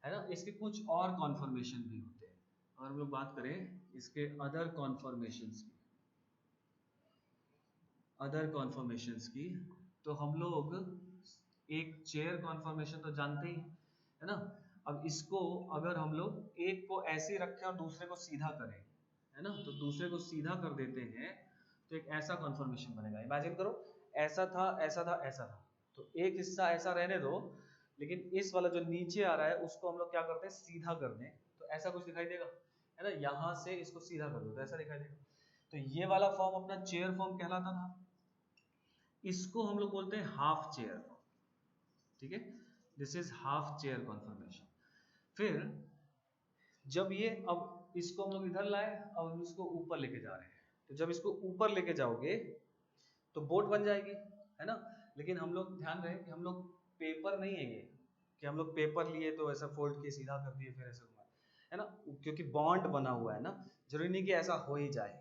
है ना। इसके कुछ और कॉन्फर्मेशन भी होते हैं। अगर हम लोग बात करें इसके अदर कॉन्फर्मेशंस की, तो हम लोग एक चेयर कॉन्फर्मेशन तो जानते ही है ना। अब इसको अगर हम लोग एक को ऐसे रखें और दूसरे को सीधा करें, है ना, तो दूसरे को सीधा कर देते हैं, तो एक ऐसा कॉन्फर्मेशन बनेगा। इमेजिन करो, ऐसा था, ऐसा था, ऐसा था, तो एक हिस्सा ऐसा रहने दो, लेकिन इस वाला जो नीचे आ रहा है उसको हम लोग क्या करते हैं, सीधा कर दें, तो ऐसा कुछ दिखाई देगा, है ना। यहाँ से इसको सीधा कर दो तो ऐसा दिखाई देगा। तो ये वाला फॉर्म अपना चेयर फॉर्म कहलाता था, इसको हम लोग बोलते हैं हाफ चेयर फॉर्म, ठीक है। This is half chair conformation. फिर जब ये, अब इसको हम लोग इधर लाए, अब हम इसको ऊपर लेके जा रहे हैं, तो जब इसको ऊपर लेके जाओगे तो बोट बन जाएगी, है ना। लेकिन हम लोग ध्यान रहे कि हम लोग पेपर नहीं है ये, कि हम लोग पेपर लिए तो ऐसा फोल्ड किए सीधा कर दिए फिर ऐसे घुमा, है ना, क्योंकि बॉन्ड बना हुआ है ना, जरूरी नहीं कि ऐसा हो ही जाए।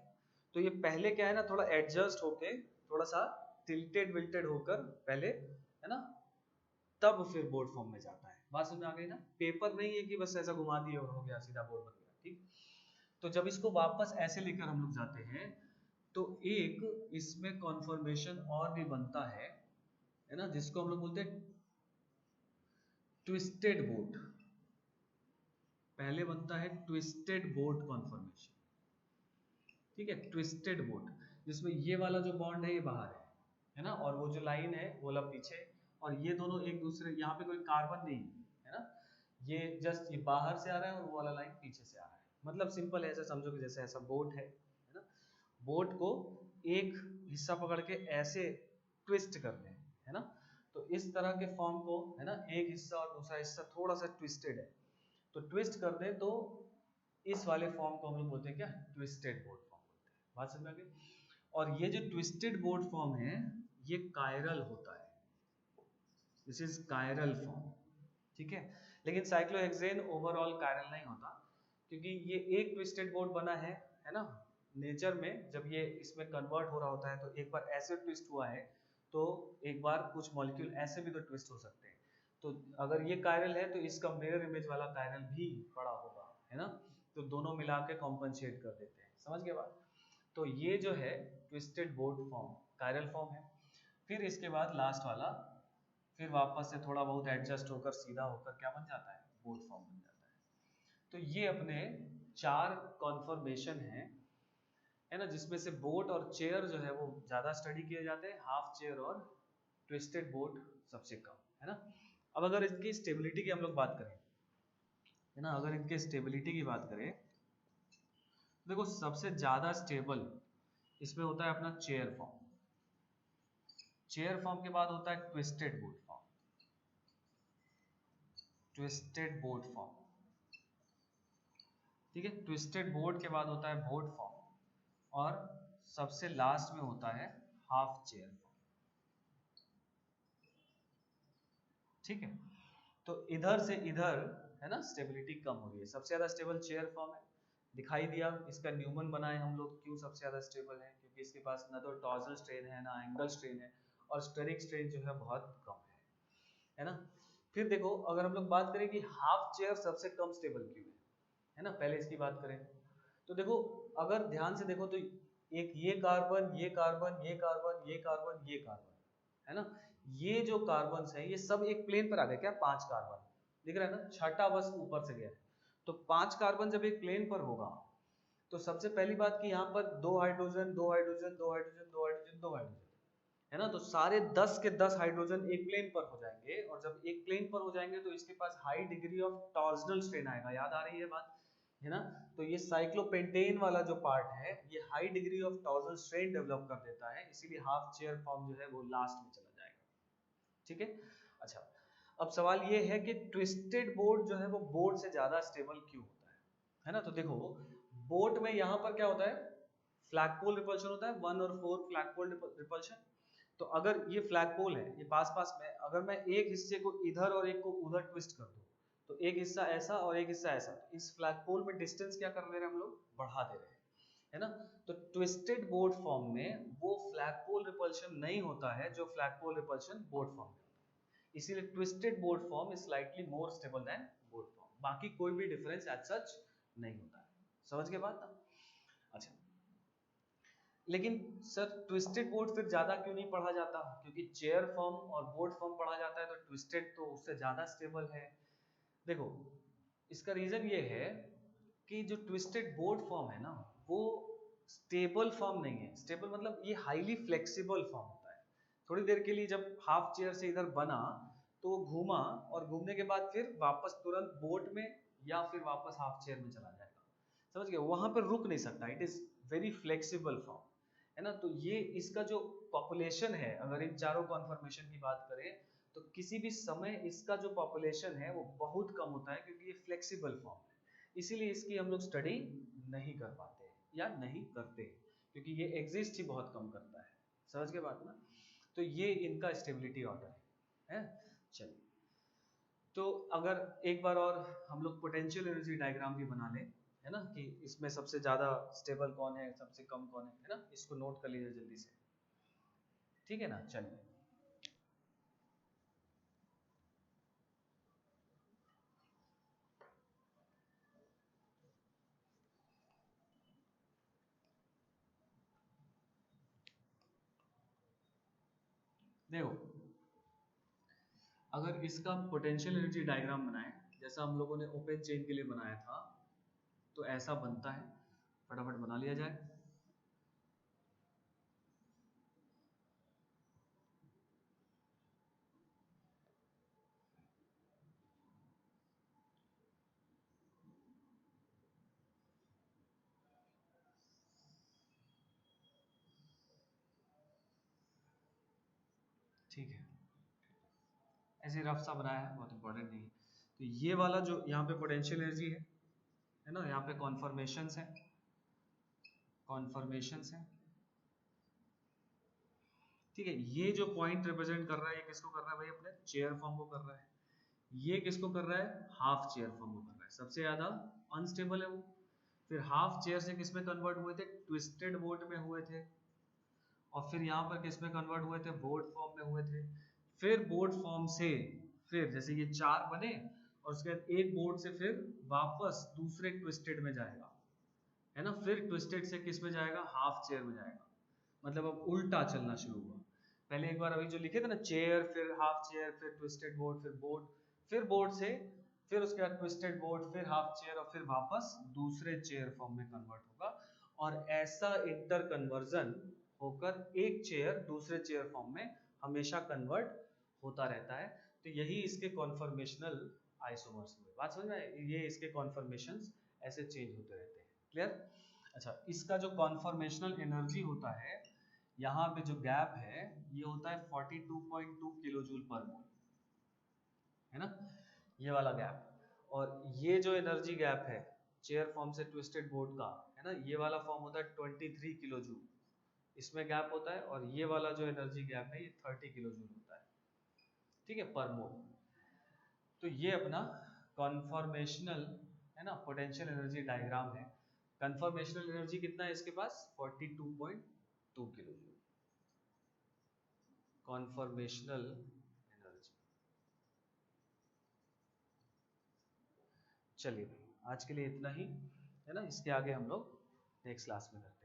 तो ये पहले क्या है ना, थोड़ा एडजस्ट होके, थोड़ा सा टिल्टेड विल्टेड होकर पहले, है ना, तब फिर बोर्ड फॉर्म में जाता है। बात समझ आ गई ना, पेपर नहीं है कि बस ऐसा घुमा दिए और हो गया सीधा बोर्ड बन गया, ठीक। तो जब इसको वापस ऐसे लेकर हम लोग जाते हैं तो एक इसमें कॉन्फर्मेशन और भी बनता है ना, जिसको हम लोग बोलते हैं ट्विस्टेड बोट। पहले बनता है ट्विस्टेड बोट कॉन्फर्मेशन, ठीक है, ट्विस्टेड बोट, जिसमें ये वाला जो बॉन्ड है ये बाहर है ना, और वो जो लाइन है वो वाला पीछे, और ये दोनों एक दूसरे, यहाँ पे कोई कार्बन नहीं है ना, ये जस्ट ये बाहर से आ रहा है और वो वाला लाइन पीछे से आ रहा है। मतलब सिंपल है, ऐसा समझो कि जैसे ऐसा बोट है ना, बोट को एक हिस्सा पकड़ के ऐसे ट्विस्ट कर दें, है ना, तो इस तरह के फॉर्म को, है ना, एक हिस्सा और दूसरा हिस्सा थोड़ा सा ट्विस्टेड है, तो ट्विस्ट कर दें तो इस वाले फॉर्म को हम लोग बोलते हैं क्या, ट्विस्टेड बोट फॉर्म बोलते हैं। बात समझ में आ गई। और ये जो ट्विस्टेड बोट फॉर्म है ये कायरल होता है, दिस इज कायरल फॉर्म, ठीक है। लेकिन साइक्लोहेक्सेन ओवरऑल कायरल नहीं होता, क्योंकि ये एक ट्विस्टेड बोट बना है ना, नेचर में जब ये इसमें कन्वर्ट हो रहा होता है तो एक बार ऐसे ट्विस्ट हुआ है, तो एक बार कुछ मॉलिक्यूल ऐसे भी तो ट्विस्ट हो सकते हैं। तो अगर ये कायरल है तो इसका मिरर इमेज वाला कायरल भी बड़ा होगा, है ना, तो दोनों मिला के कॉम्पनसेट कर देते हैं। समझ गए बात। तो ये जो है twisted boat form chiral form है। फिर इसके बाद लास्ट वाला, फिर वापस से थोड़ा बहुत एडजस्ट होकर सीधा होकर क्या बन जाता है, बोट फॉर्म बन जाता है। तो ये अपने 4 कॉन्फॉर्मेशन है ना, जिसमें से बोट और चेयर जो है वो ज्यादा स्टडी किए जाते हैं, हाफ चेयर और ट्विस्टेड बोट सबसे कम, है ना। अब अगर इसकी स्टेबिलिटी की हम लोग बात करें, है ना, अगर इनके स्टेबिलिटी की बात करें, देखो सबसे ज्यादा स्टेबल इसमें होता है अपना चेयर फॉर्म। चेयर फॉर्म के बाद होता है twisted boat form, twisted boat form, ठीक है, ट्विस्टेड बोट के बाद होता है बोट फॉर्म, और सबसे लास्ट में होता है हाफ चेयर फॉर्म, ठीक है। तो इधर से इधर, है ना, स्टेबिलिटी कम हो रही है। सबसे ज्यादा स्टेबल चेयर फॉर्म है, दिखाई दिया, इसका न्यूमन बनाए हम लोग, क्यों सबसे ज्यादा स्टेबल है, क्योंकि इसके पास ना तो टॉर्जल स्ट्रेन है ना एंगल स्ट्रेन है, और स्टेरिक स्ट्रेन जो है बहुत कम है ना। फिर देखो अगर हम लोग बात करें कि हाफ चेयर सबसे कम स्टेबल क्यों है ना, पहले इसकी बात करें तो देखो, अगर ध्यान से देखो तो एक ये कार्बन, ये कार्बन, ये कार्बन, ये कार्बन, ये कार्बन, है ना, ये जो कार्बन है ये सब एक प्लेन पर आ गए क्या, 5 कार्बन दिख रहा है ना, छठा बस ऊपर से गया है। तो 5 कार्बन जब एक प्लेन पर होगा तो सबसे पहली बात कि यहाँ पर 2 hydrogen, 2 hydrogen, 2 hydrogen, 2 hydrogen, 2 hydrogen, है ना, तो सारे 10 के 10 हाइड्रोजन एक प्लेन पर हो जाएंगे, और जब एक प्लेन पर हो जाएंगे तो इसके पास high degree of torsional strain आएगा। याद आ रही है बात, है ना। तो ये साइक्लोपेंटेन वाला जो पार्ट है ये high degree of torsional strain develop कर देता है, इसीलिए हाफ चेयर फॉर्म जो है वो लास्ट में चला जाएगा, ठीक है। अच्छा, अब सवाल ये है कि ट्विस्टेड बोट जो है वो बोट से ज्यादा स्टेबल क्यों होता है ना। तो देखो बोट में यहाँ पर क्या होता है, फ्लैगपोल रिपल्शन होता है, 1 और 4 फ्लैगपोल रिपल्शन। तो अगर ये फ्लैगपोल है, ये पास पास में, अगर मैं एक हिस्से को इधर और एक को उधर ट्विस्ट कर दूं, तो एक हिस्सा ऐसा और एक हिस्सा ऐसा, तो इस फ्लैगपोल में डिस्टेंस क्या कर दे रहे हैं हम लोग, बढ़ा दे रहे हैं, है ना। तो ट्विस्टेड बोट फॉर्म में वो फ्लैगपोल रिपल्शन नहीं होता है जो फ्लैगपोल रिपल्शन बोट फॉर्म में, इसीलिए twisted boat form is slightly more stable than boat form. बाकी कोई भी डिफरेंस एज सच नहीं होता है। समझ के बात ना। अच्छा, लेकिन सर ट्विस्टेड बोट फिर ज्यादा क्यों नहीं पढ़ा जाता, क्योंकि चेयर फॉर्म और बोट फॉर्म पढ़ा जाता है तो ट्विस्टेड तो उससे ज्यादा स्टेबल है। देखो इसका रीजन ये है कि जो ट्विस्टेड बोट फॉर्म है ना वो स्टेबल फॉर्म नहीं है। स्टेबल मतलब ये हाईली फ्लेक्सिबल फॉर्म होता है। थोड़ी देर के लिए जब हाफ चेयर से इधर बना तो वो घूमा, और घूमने के बाद फिर वापस तुरंत बोट में या फिर वापस हाफ चेयर में चला जाएगा। समझ गए, वहां पर रुक नहीं सकता, it is very flexible form, है ना। तो ये इसका जो पॉपुलेशन है, अगर इन चारों कॉन्फर्मेशन की बात करें तो किसी भी समय इसका जो पॉपुलेशन है वो बहुत कम होता है, क्योंकि ये फ्लेक्सिबल फॉर्म है। इसीलिए इसकी हम लोग स्टडी नहीं कर पाते या नहीं करते, क्योंकि ये एग्जिस्ट ही बहुत कम करता है। समझ के बात ना? तो ये इनका स्टेबिलिटी ऑर्डर है। चलिए, तो अगर एक बार और हम लोग पोटेंशियल एनर्जी डायग्राम भी बना लें, है ना, कि इसमें सबसे ज्यादा स्टेबल कौन है, सबसे कम कौन है ना, इसको नोट कर लीजिए जल्दी से, ठीक है ना। चलिए, देखो, अगर इसका पोटेंशियल एनर्जी डायग्राम बनाए जैसा हम लोगों ने ओपन चेन के लिए बनाया था, तो ऐसा बनता है। फटाफट बना लिया जाए। ठीक है, ऐसे रफ सा बनाया है, बहुत इंपॉर्टेंट नहीं है। तो ये वाला जो यहाँ पे पोटेंशियल एनर्जी है ना, यहाँ पे कॉन्फर्मेशंस है, कॉन्फर्मेशंस है, ठीक है। ये जो पॉइंट रिप्रेजेंट कर रहा है, ये किसको कर रहा है भाई? अपने चेयर फॉर्म को कर रहा है। ये किसको कर रहा है? हाफ चेयर फॉर्म को कर रहा है। सबसे ज्यादा अनस्टेबल है वो। फिर हाफ चेयर से किस में कन्वर्ट हुए थे? ट्विस्टेड बोट में हुए थे। और फिर यहाँ पर किस में कन्वर्ट हुए थे? बोट फॉर्म में हुए थे। फिर बोट फॉर्म से फिर जैसे ये चार बने, और उसके बाद एक बोट से फिर वापस दूसरे ट्विस्टेड में जाएगा, है ना। फिर ट्विस्टेड से किस में जाएगा? हाफ चेयर में जाएगा। मतलब अब उल्टा चलना शुरू हुआ। पहले एक बार अभी जो लिखे थे ना, चेयर, फिर हाफ चेयर, फिर ट्विस्टेड बोर्ड, फिर बोर्ड, फिर बोर्ड से फिर उसके बाद ट्विस्टेड बोर्ड, फिर हाफ चेयर, और फिर वापस दूसरे चेयर फॉर्म में कन्वर्ट होगा। और ऐसा इंटर कन्वर्जन होकर एक चेयर दूसरे चेयर फॉर्म में हमेशा कन्वर्ट होता रहता है। तो यही इसके कॉन्फॉर्मेशनल आइसोमर्स हुए। बात समझ में आई? ये इसके कॉन्फॉर्मेशंस ऐसे चेंज होते रहते हैं। क्लियर? अच्छा, इसका जो कॉन्फॉर्मेशनल एनर्जी होता है, यहाँ पे जो गैप है, ये होता है 42.2 किलो जूल पर मोल, है ना, ये वाला गैप। और ये जो एनर्जी गैप है चेयर फॉर्म से ट्विस्टेड बोर्ड का, है ना, ये वाला फॉर्म होता है 23 किलो जूल, इसमें गैप होता है। और ये वाला जो एनर्जी गैप है, ये 30 किलो जूल होता है, ठीक है, पर मोल। तो ये अपना कॉन्फॉर्मेशनल, है ना, पोटेंशियल एनर्जी डायग्राम है। कन्फॉर्मेशनल एनर्जी कितना है इसके पास? 42.2 किलो जूल कॉन्फॉर्मेशनल एनर्जी। चलिए भाई, आज के लिए इतना ही, है ना। इसके आगे हम लोग नेक्स्ट क्लास में करेंगे।